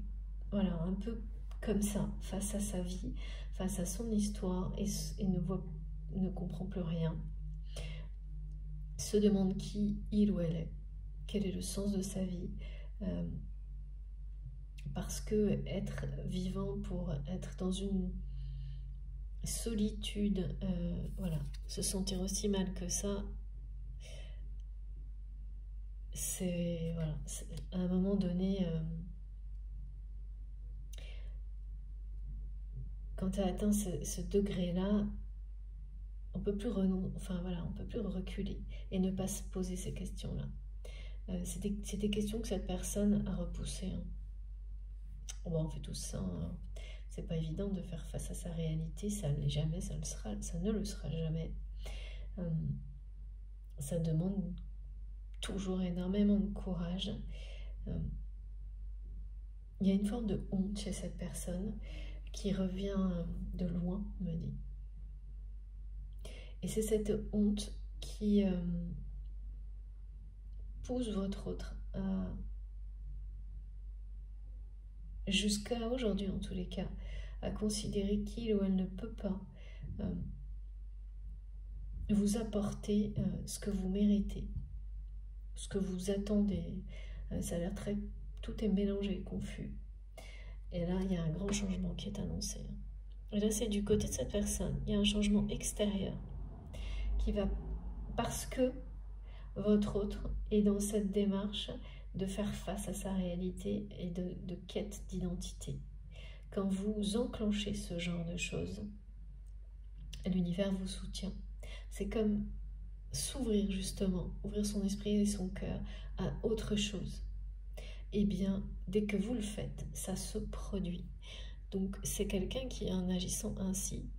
voilà, un peu comme ça, face à sa vie, face à son histoire, et ne comprend plus rien. Se demande qui il ou elle est, quel est le sens de sa vie. Parce que être vivant pour être dans une solitude, voilà, se sentir aussi mal que ça, c'est voilà, à un moment donné, quand tu as atteint ce degré-là, on peut plus enfin voilà, on peut plus reculer et ne pas se poser ces questions-là. C'est des questions que cette personne a repoussées. Hein. Bon, on fait tout ça. Hein. C'est pas évident de faire face à sa réalité, ça ne l'est jamais, ça ne le sera jamais. Ça demande toujours énormément de courage. Il y a une forme de honte chez cette personne qui revient de loin, on me dit. Et c'est cette honte qui pousse votre autre à, jusqu'à aujourd'hui en tous les cas, à considérer qu'il ou elle ne peut pas vous apporter ce que vous méritez, ce que vous attendez. Ça a l'air très... Tout est mélangé, confus. Et là, il y a un grand changement qui est annoncé. Et là, c'est du côté de cette personne. Il y a un changement extérieur qui va... Parce que votre autre est dans cette démarche de faire face à sa réalité et de quête d'identité. Quand vous enclenchez ce genre de choses, l'univers vous soutient. C'est comme s'ouvrir justement, ouvrir son esprit et son cœur à autre chose. Et bien, dès que vous le faites, ça se produit. Donc c'est quelqu'un qui, en agissant ainsi,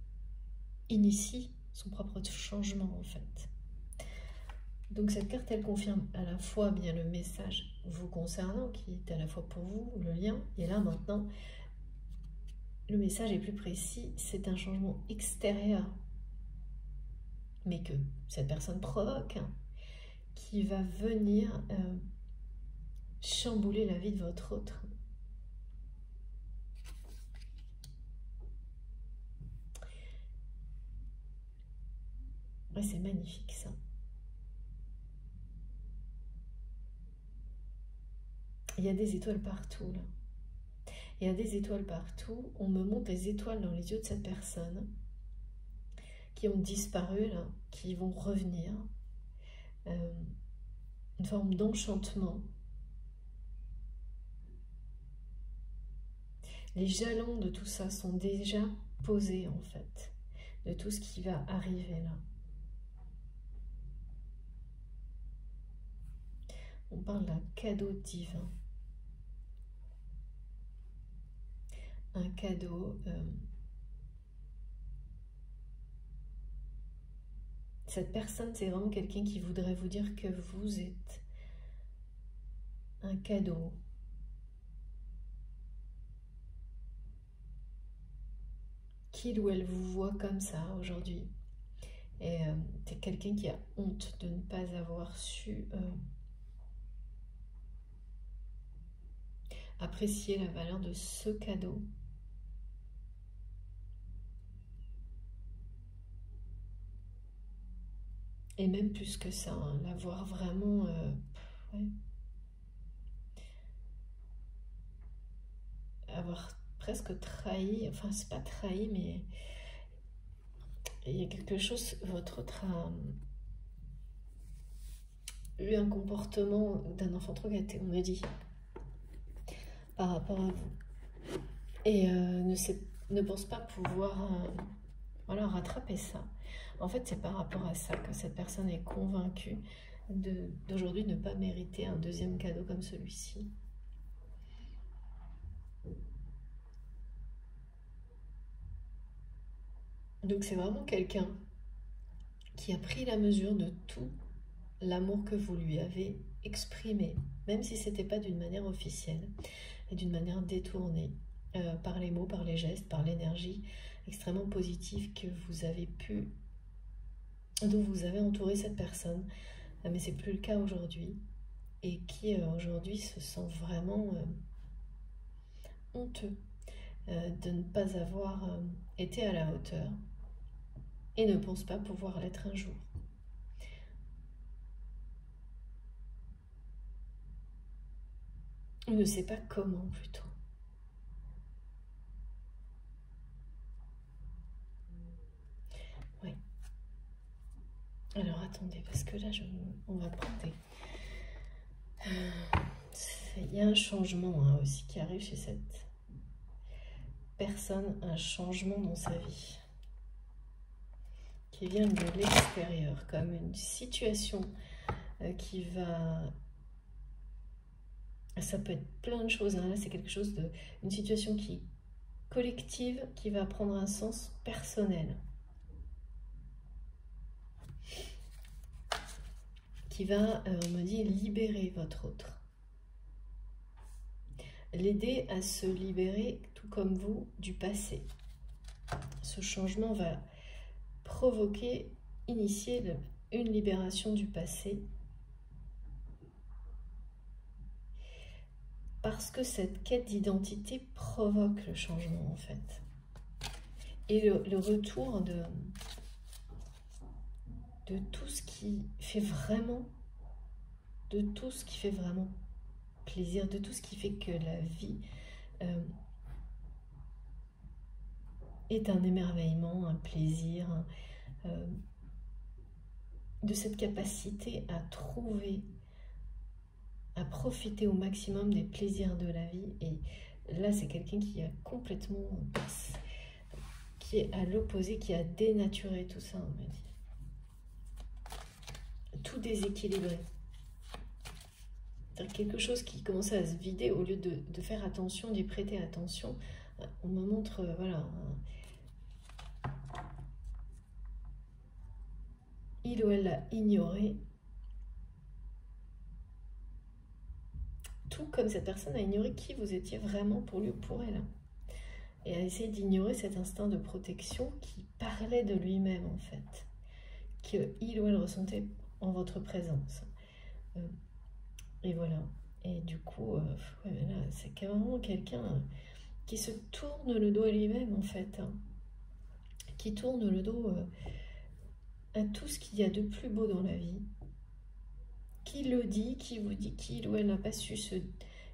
initie son propre changement en fait. Donc cette carte, elle confirme à la fois bien le message vous concernant, qui est à la fois pour vous, le lien, et là maintenant, le message est plus précis, c'est un changement extérieur, mais que cette personne provoque, hein, qui va venir chambouler la vie de votre autre. Ouais, c'est magnifique ça. Il y a des étoiles partout là. Il y a des étoiles partout. On me montre des étoiles dans les yeux de cette personne qui ont disparu là, qui vont revenir. Une forme d'enchantement. Les jalons de tout ça sont déjà posés en fait, de tout ce qui va arriver là. On parle d'un cadeau divin. Un cadeau. Cette personne, c'est vraiment quelqu'un qui voudrait vous dire que vous êtes un cadeau. Qu'il ou elle vous voit comme ça aujourd'hui. Et c'est quelqu'un qui a honte de ne pas avoir su apprécier la valeur de ce cadeau. Et même plus que ça, hein, l'avoir vraiment... ouais, avoir presque trahi, enfin c'est pas trahi, mais il y a quelque chose, votre autre a eu un comportement d'un enfant trop gâté, on me dit, par rapport à vous. Et ne pense pas pouvoir voilà, rattraper ça. En fait, c'est par rapport à ça que cette personne est convaincue d'aujourd'hui ne pas mériter un deuxième cadeau comme celui-ci. Donc c'est vraiment quelqu'un qui a pris la mesure de tout l'amour que vous lui avez exprimé, même si ce n'était pas d'une manière officielle et d'une manière détournée, par les mots, par les gestes, par l'énergie extrêmement positive que vous avez pu, dont vous avez entouré cette personne, mais c'est plus le cas aujourd'hui, et qui aujourd'hui se sent vraiment honteux de ne pas avoir été à la hauteur et ne pense pas pouvoir l'être un jour. On ne sait pas comment plutôt. Oui. Alors attendez, parce que là, on va prendre des... Il y a un changement hein, aussi qui arrive chez cette personne, un changement dans sa vie qui vient de l'extérieur, comme une situation qui va... Ça peut être plein de choses, hein. Là c'est quelque chose de... une situation qui est collective, qui va prendre un sens personnel. Qui va, on me dit, libérer votre autre. L'aider à se libérer, tout comme vous, du passé. Ce changement va provoquer, initier une libération du passé. Parce que cette quête d'identité provoque le changement, en fait. Et le retour de tout ce qui fait vraiment, de tout ce qui fait vraiment plaisir, de tout ce qui fait que la vie est un émerveillement, un plaisir, de cette capacité à trouver, à profiter au maximum des plaisirs de la vie. Et là, c'est quelqu'un qui a complètement, qui est à l'opposé, qui a dénaturé tout ça, on me dit. Tout déséquilibré. C'est quelque chose qui commence à se vider, au lieu de faire attention, d'y prêter attention. On me montre, voilà, il ou elle l'a ignoré, tout comme cette personne a ignoré qui vous étiez vraiment pour lui ou pour elle, et a essayé d'ignorer cet instinct de protection qui parlait de lui-même, en fait, qu'il ou elle ressentait en votre présence. Et voilà. Et du coup, c'est carrément quelqu'un qui se tourne le dos à lui-même, en fait, qui tourne le dos à tout ce qu'il y a de plus beau dans la vie, qui le dit, qui vous dit qu'il ou elle n'a pas su se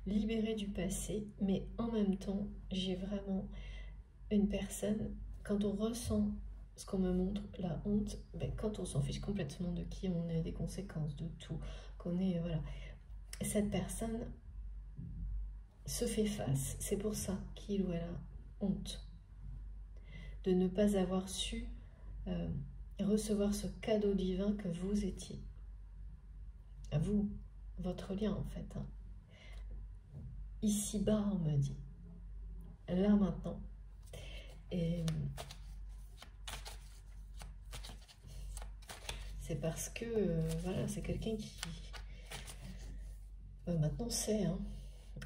libérer du passé, mais en même temps, j'ai vraiment une personne, quand on ressent ce qu'on me montre, la honte, ben, quand on s'en fiche complètement de qui on est, des conséquences, de tout, qu'on est, voilà, cette personne se fait face. C'est pour ça qu'il ou elle a honte de ne pas avoir su recevoir ce cadeau divin que vous étiez. À vous, votre lien, en fait. Ici-bas, on me dit. Là, maintenant. Et c'est parce que, voilà, c'est quelqu'un qui, maintenant sait,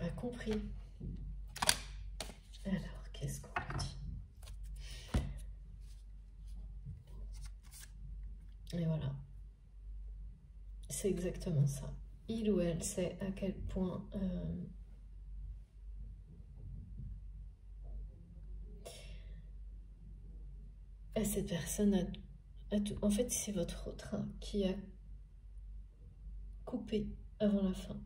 a compris. Alors, qu'est-ce qu'on lui dit? Et voilà. C'est exactement ça. Il ou elle sait à quel point cette personne a tout. En fait, c'est votre train qui a coupé avant la fin.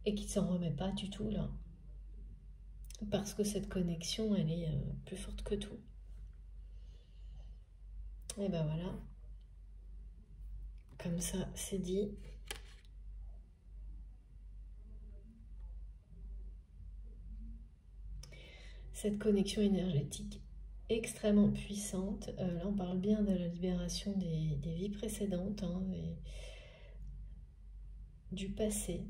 Et qui ne s'en remet pas du tout là. Parce que cette connexion, elle est plus forte que tout. Et ben voilà. Comme ça, c'est dit. Cette connexion énergétique extrêmement puissante. Là, on parle bien de la libération des vies précédentes, du passé.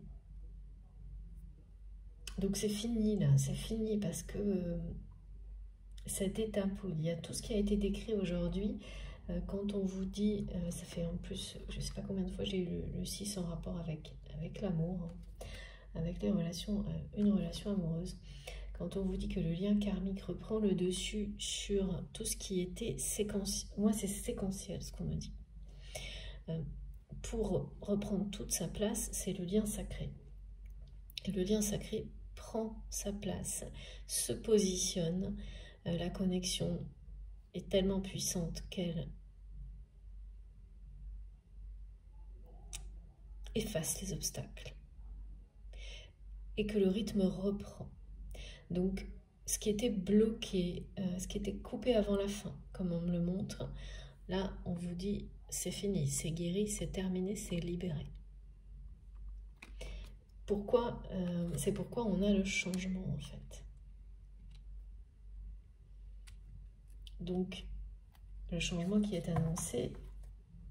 Donc c'est fini là, c'est fini parce que cette étape où il y a tout ce qui a été décrit aujourd'hui, quand on vous dit, ça fait en plus, je ne sais pas combien de fois j'ai eu le 6 en rapport avec l'amour, avec les relations, une relation amoureuse. Quand on vous dit que le lien karmique reprend le dessus sur tout ce qui était séquentiel, moi c'est séquentiel ce qu'on me dit. Pour reprendre toute sa place, c'est le lien sacré. Et le lien sacré prend sa place, se positionne, la connexion est tellement puissante qu'elle efface les obstacles et que le rythme reprend. Donc, ce qui était bloqué, ce qui était coupé avant la fin, comme on me le montre, là, on vous dit, c'est fini, c'est guéri, c'est terminé, c'est libéré. Pourquoi c'est pourquoi on a le changement, en fait. Donc, le changement qui est annoncé,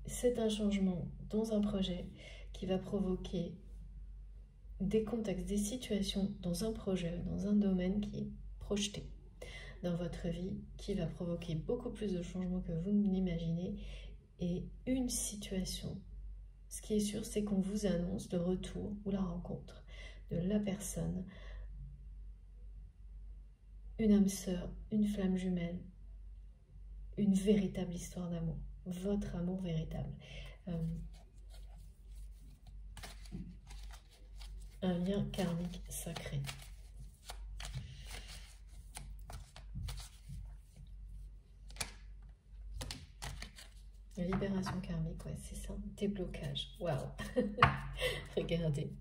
c'est un changement dans un projet qui va provoquer des contextes, des situations dans un projet, dans un domaine qui est projeté dans votre vie, qui va provoquer beaucoup plus de changements que vous ne l'imaginez. Et une situation, ce qui est sûr, c'est qu'on vous annonce le retour ou la rencontre de la personne, une âme sœur, une flamme jumelle, une véritable histoire d'amour, votre amour véritable. Un lien karmique sacré. La libération karmique, ouais, c'est ça. Déblocage. Waouh. Regardez.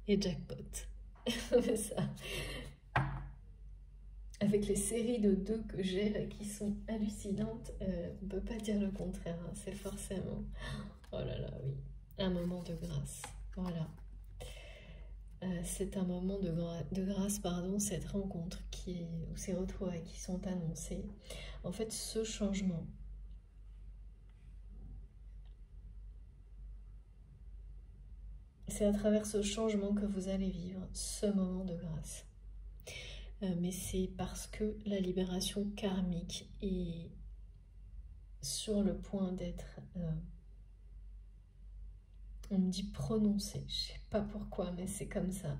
Et jackpot. Ça. Avec les séries de 2 que j'ai là qui sont hallucinantes, on ne peut pas dire le contraire, hein, c'est forcément, oh là là, oui, un moment de grâce, voilà. C'est un moment de grâce, pardon, cette rencontre ou ces retrouvailles qui sont annoncées. En fait, ce changement, c'est à travers ce changement que vous allez vivre ce moment de grâce. Mais c'est parce que la libération karmique est sur le point d'être, on me dit prononcée, je sais pas pourquoi, mais c'est comme ça.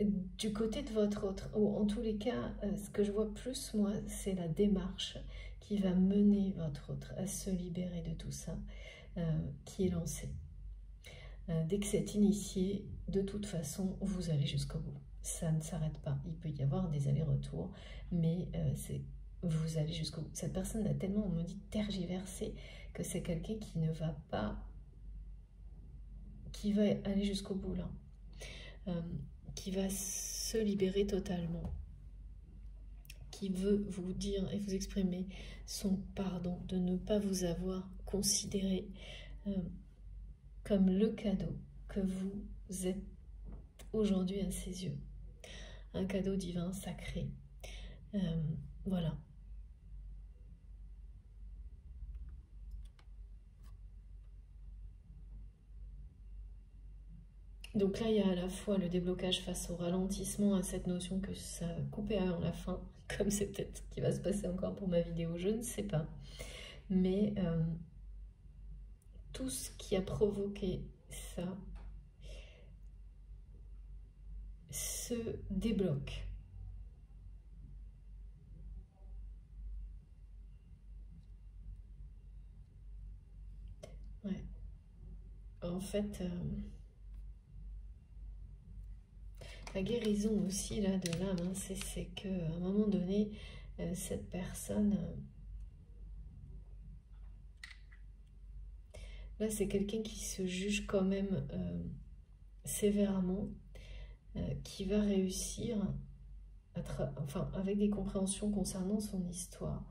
Du côté de votre autre, ou en tous les cas, ce que je vois plus, moi, c'est la démarche qui va mener votre autre à se libérer de tout ça, qui est lancée. Dès que c'est initié, de toute façon, vous allez jusqu'au bout. Ça ne s'arrête pas. Il peut y avoir des allers-retours, mais vous allez jusqu'au bout. Cette personne a tellement, on me dit, tergiversé, que c'est quelqu'un qui ne va pas, qui va aller jusqu'au bout là. Qui va se libérer totalement, qui veut vous dire et vous exprimer son pardon de ne pas vous avoir considéré comme le cadeau que vous êtes aujourd'hui à ses yeux. Un cadeau divin, sacré. Voilà. Donc là, il y a à la fois le déblocage face au ralentissement, à cette notion que ça coupait à la fin, comme c'est peut-être ce qui va se passer encore pour ma vidéo, je ne sais pas. Mais tout ce qui a provoqué ça se débloque. Ouais. En fait, la guérison aussi là de l'âme, hein, c'est qu'à un moment donné, cette personne, là c'est quelqu'un qui se juge quand même sévèrement, qui va réussir, enfin avec des compréhensions concernant son histoire.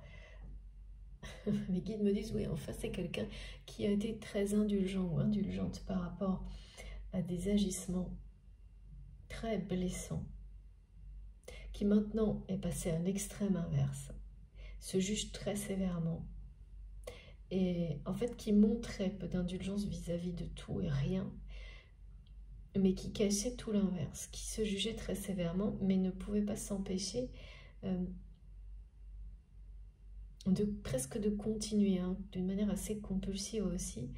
Mes guides me disent, oui, en fait c'est quelqu'un qui a été très indulgent ou indulgente par rapport à des agissements très blessants, qui maintenant est passé à l'extrême inverse, se juge très sévèrement, et en fait qui montrait peu d'indulgence vis-à-vis de tout et rien, mais qui cachait tout l'inverse, qui se jugeait très sévèrement, mais ne pouvait pas s'empêcher presque de continuer, hein, d'une manière assez compulsive aussi,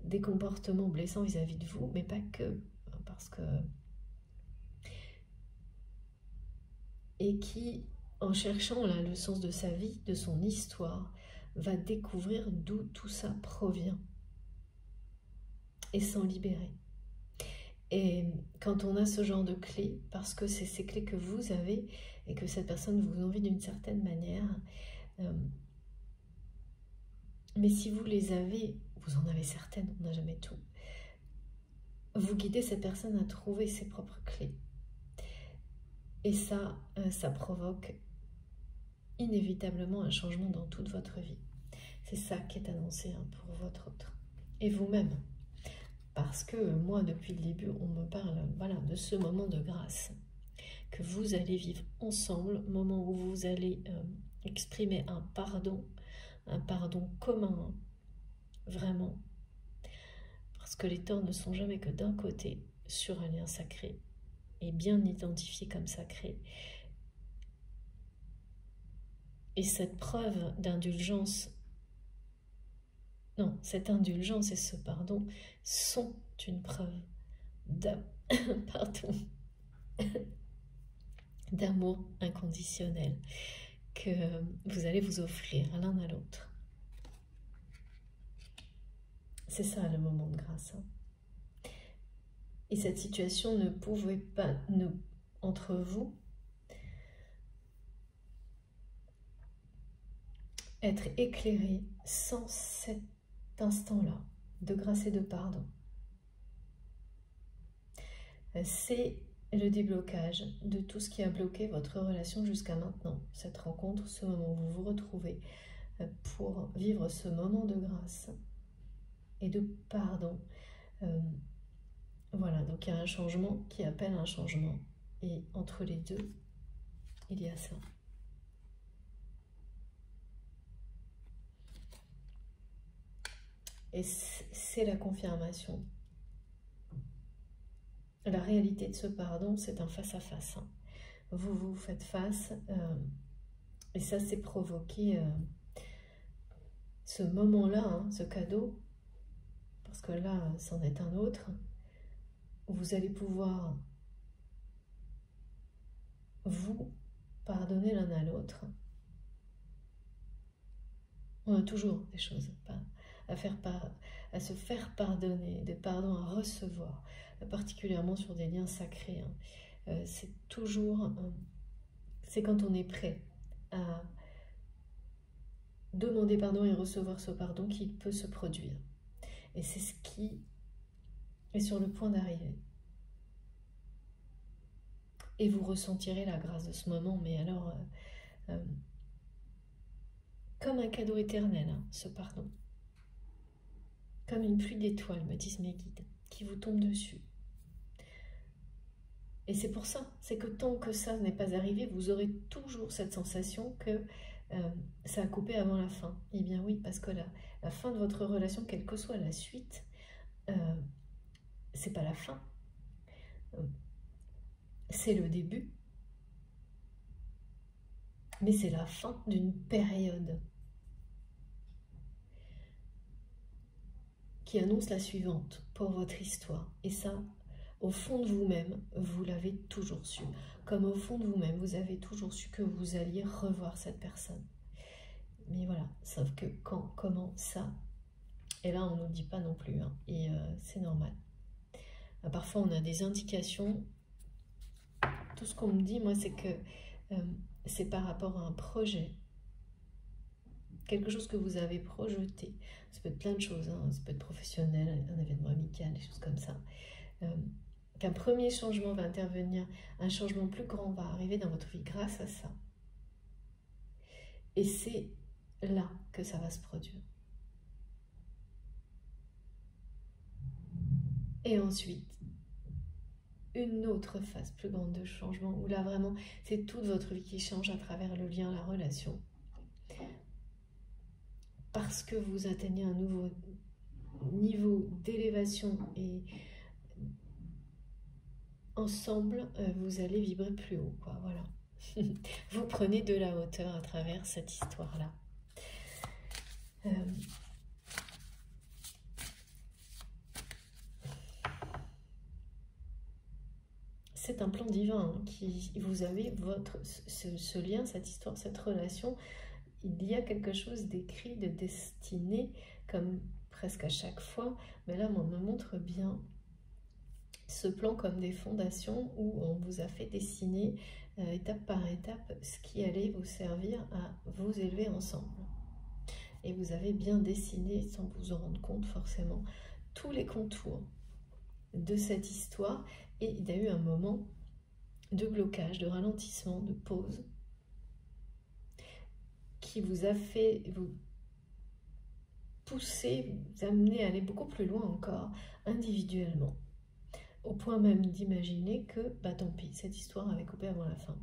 des comportements blessants vis-à-vis de vous, mais pas que, parce que... Et qui, en cherchant là le sens de sa vie, de son histoire, va découvrir d'où tout ça provient et s'en libérer. Et quand on a ce genre de clés, parce que c'est ces clés que vous avez et que cette personne vous envie d'une certaine manière, mais si vous les avez, vous en avez certaines, on n'a jamais tout, vous guidez cette personne à trouver ses propres clés. Et ça, ça provoque inévitablement un changement dans toute votre vie. C'est ça qui est annoncé, hein, pour votre autre. Et vous-même. Parce que moi, depuis le début, on me parle, voilà, de ce moment de grâce que vous allez vivre ensemble, moment où vous allez exprimer un pardon commun, vraiment. Parce que les torts ne sont jamais que d'un côté, sur un lien sacré, et bien identifié comme sacré. Et cette preuve d'indulgence, non, cette indulgence et ce pardon sont une preuve d'amour inconditionnel que vous allez vous offrir l'un à l'autre. C'est ça le moment de grâce. Et cette situation ne pouvait pas, entre vous, être éclairée sans cet instant-là. de grâce et de pardon. C'est le déblocage de tout ce qui a bloqué votre relation jusqu'à maintenant. Cette rencontre, ce moment où vous vous retrouvez pour vivre ce moment de grâce et de pardon. Voilà, donc il y a un changement qui appelle un changement. Et entre les deux, il y a ça. Et c'est la confirmation. La réalité de ce pardon, c'est un face-à-face. Vous vous faites face, et ça c'est provoqué ce moment-là, ce cadeau, parce que là, c'en est un autre, où vous allez pouvoir vous pardonner l'un à l'autre. On a toujours des choses à se faire pardonner, des pardons à recevoir, particulièrement sur des liens sacrés. C'est toujours, c'est quand on est prêt à demander pardon et recevoir ce pardon qu'il peut se produire. Et c'est ce qui est sur le point d'arriver. Et vous ressentirez la grâce de ce moment, mais alors, comme un cadeau éternel, ce pardon. Comme une pluie d'étoiles, me disent mes guides, qui vous tombe dessus. Et c'est pour ça, c'est que tant que ça n'est pas arrivé, vous aurez toujours cette sensation que ça a coupé avant la fin. Eh bien oui, parce que la fin de votre relation, quelle que soit la suite, c'est pas la fin. C'est le début. Mais c'est la fin d'une période qui annonce la suivante pour votre histoire. Et ça, au fond de vous-même, vous l'avez toujours su. Comme au fond de vous-même, vous avez toujours su que vous alliez revoir cette personne. Mais voilà, sauf que quand, comment, ça, et là on ne nous dit pas non plus, et c'est normal. Parfois on a des indications. Tout ce qu'on me dit, moi, c'est que c'est par rapport à un projet, quelque chose que vous avez projeté. Ça peut être plein de choses, ça peut être professionnel, un événement amical, des choses comme ça. Qu'un premier changement va intervenir, un changement plus grand va arriver dans votre vie grâce à ça. Et c'est là que ça va se produire. Et ensuite, une autre phase plus grande de changement, où là vraiment, c'est toute votre vie qui change à travers le lien, la relation. Parce que vous atteignez un nouveau niveau d'élévation et ensemble, vous allez vibrer plus haut, quoi, voilà. Vous prenez de la hauteur à travers cette histoire-là. C'est un plan divin qui vous avez ce lien, cette histoire, cette relation. Il y a quelque chose d'écrit, de destiné, comme presque à chaque fois. Mais là, on me montre bien ce plan comme des fondations où on vous a fait dessiner étape par étape ce qui allait vous servir à vous élever ensemble. Et vous avez bien dessiné, sans vous en rendre compte forcément, tous les contours de cette histoire. Et il y a eu un moment de blocage, de ralentissement, de pause, qui vous a fait vous pousser, vous amener à aller beaucoup plus loin encore, individuellement. Au point même d'imaginer que, bah tant pis, cette histoire avait coupé avant la fin.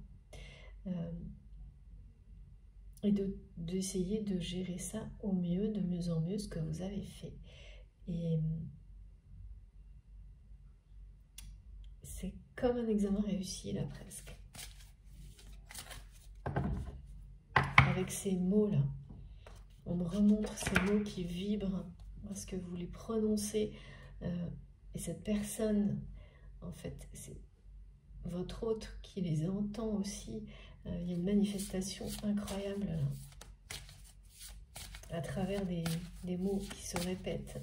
Et d'essayer de gérer ça au mieux, de mieux en mieux, ce que vous avez fait. Et c'est comme un examen réussi, là, presque. Avec ces mots-là, on me remontre ces mots qui vibrent parce que vous les prononcez. Et cette personne, en fait, c'est votre hôte qui les entend aussi. Il y a une manifestation incroyable à travers des mots qui se répètent.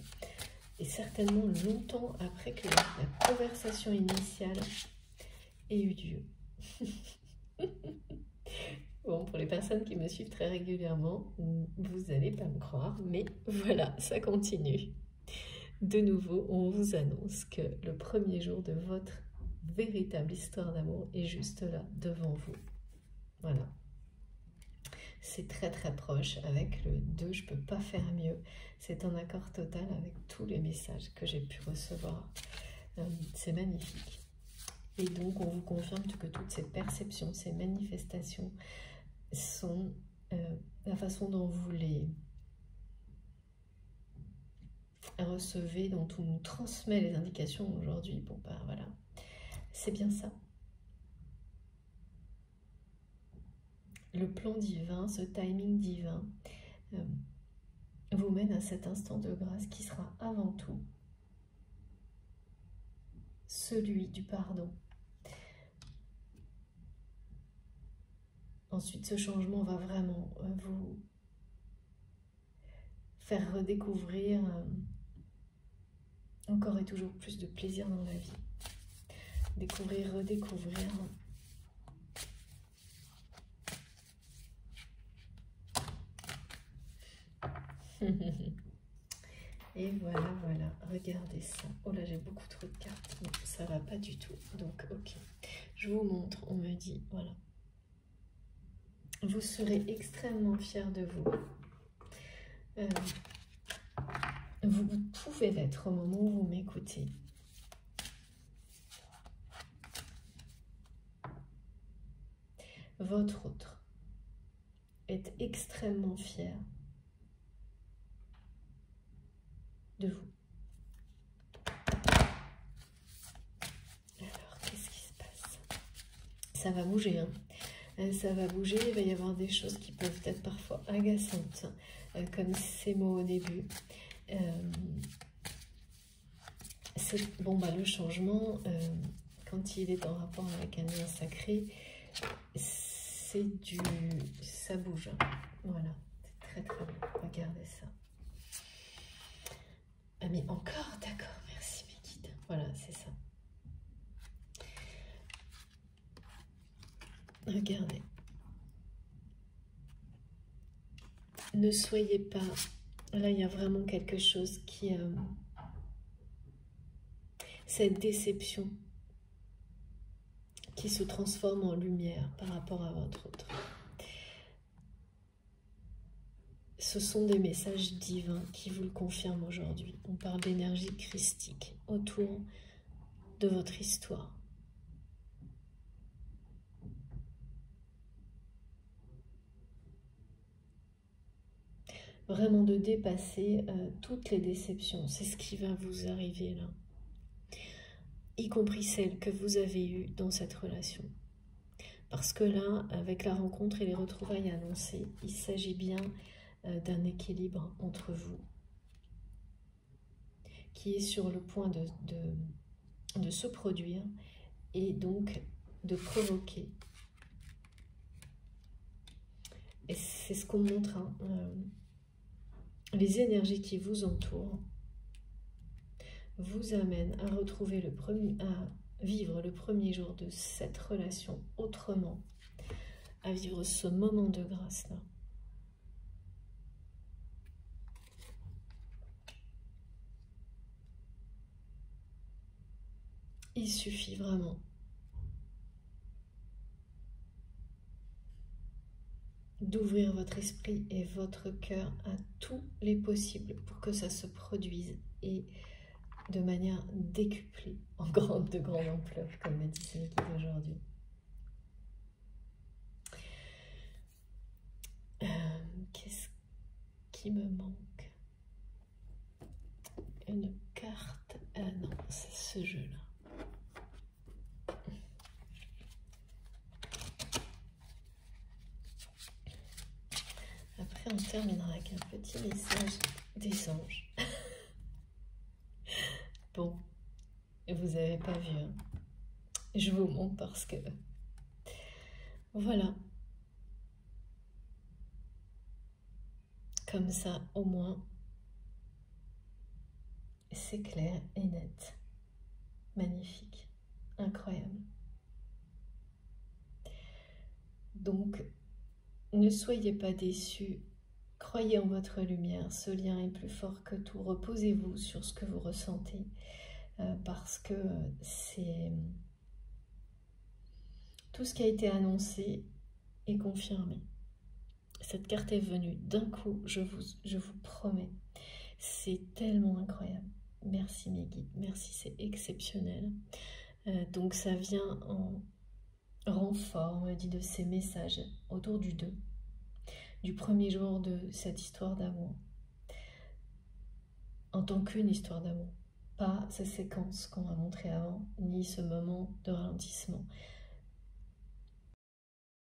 Et certainement longtemps après que la conversation initiale ait eu lieu. Bon, pour les personnes qui me suivent très régulièrement, vous n'allez pas me croire, mais voilà, ça continue. De nouveau, on vous annonce que le premier jour de votre véritable histoire d'amour est juste là, devant vous. Voilà. C'est très très proche avec le 2, je ne peux pas faire mieux. C'est en accord total avec tous les messages que j'ai pu recevoir. C'est magnifique. Et donc, on vous confirme que toutes ces perceptions, ces manifestations sont la façon dont vous les recevez, dont on nous transmet les indications aujourd'hui. Bon, bah voilà, c'est bien ça. Le plan divin, ce timing divin, vous mène à cet instant de grâce qui sera avant tout celui du pardon. Ensuite, ce changement va vraiment vous faire redécouvrir encore et toujours plus de plaisir dans la vie. Découvrir, redécouvrir. Et voilà, voilà, regardez ça. Oh là, j'ai beaucoup trop de cartes. Non, ça va pas du tout. Donc, ok. Je vous montre, on me dit, voilà. Vous serez extrêmement fiers de vous. Vous pouvez l'être au moment où vous m'écoutez. Votre autre est extrêmement fier de vous. Alors, qu'est-ce qui se passe? Ça va bouger, hein. Ça va bouger, il va y avoir des choses qui peuvent être parfois agaçantes, comme ces mots au début. Bon, bah, le changement, quand il est en rapport avec un lien sacré, ça bouge. Voilà, c'est très très bien. Regardez ça. Ah mais encore, d'accord, merci mes guides. Voilà, c'est ça. Regardez. Ne soyez pas... Là, il y a vraiment quelque chose qui... cette déception qui se transforme en lumière par rapport à votre autre. Ce sont des messages divins qui vous le confirment aujourd'hui. On parle d'énergie christique autour de votre histoire. Vraiment de dépasser toutes les déceptions. C'est ce qui va vous arriver là. Y compris celles que vous avez eues dans cette relation. Parce que là, avec la rencontre et les retrouvailles annoncées, il s'agit bien d'un équilibre entre vous qui est sur le point de se produire et donc de provoquer. Et c'est ce qu'on montre, hein, les énergies qui vous entourent vous amènent à retrouver à vivre le premier jour de cette relation autrement, à vivre ce moment de grâce-là. Il suffit vraiment d'ouvrir votre esprit et votre cœur à tous les possibles pour que ça se produise et de manière décuplée, de grande ampleur, comme m'a dit ce guide aujourd'hui. Qu'est-ce qui me manque? Une carte. Ah non, c'est ce jeu-là. Après, on terminera avec un petit message des anges. Bon, vous n'avez pas vu, hein. Je vous montre parce que... Voilà. Comme ça, au moins, c'est clair et net. Magnifique. Incroyable. Donc, ne soyez pas déçus Croyez en votre lumière, ce lien est plus fort que tout. Reposez-vous sur ce que vous ressentez parce que c'est tout ce qui a été annoncé est confirmé. Cette carte est venue d'un coup, je vous promets. C'est tellement incroyable. Merci mes guides, merci, c'est exceptionnel. Donc ça vient en renfort, on me dit, de ces messages autour du 2, du premier jour de cette histoire d'amour. En tant qu'une histoire d'amour. Pas ces séquences qu'on m'a montrées avant, ni ce moment de ralentissement.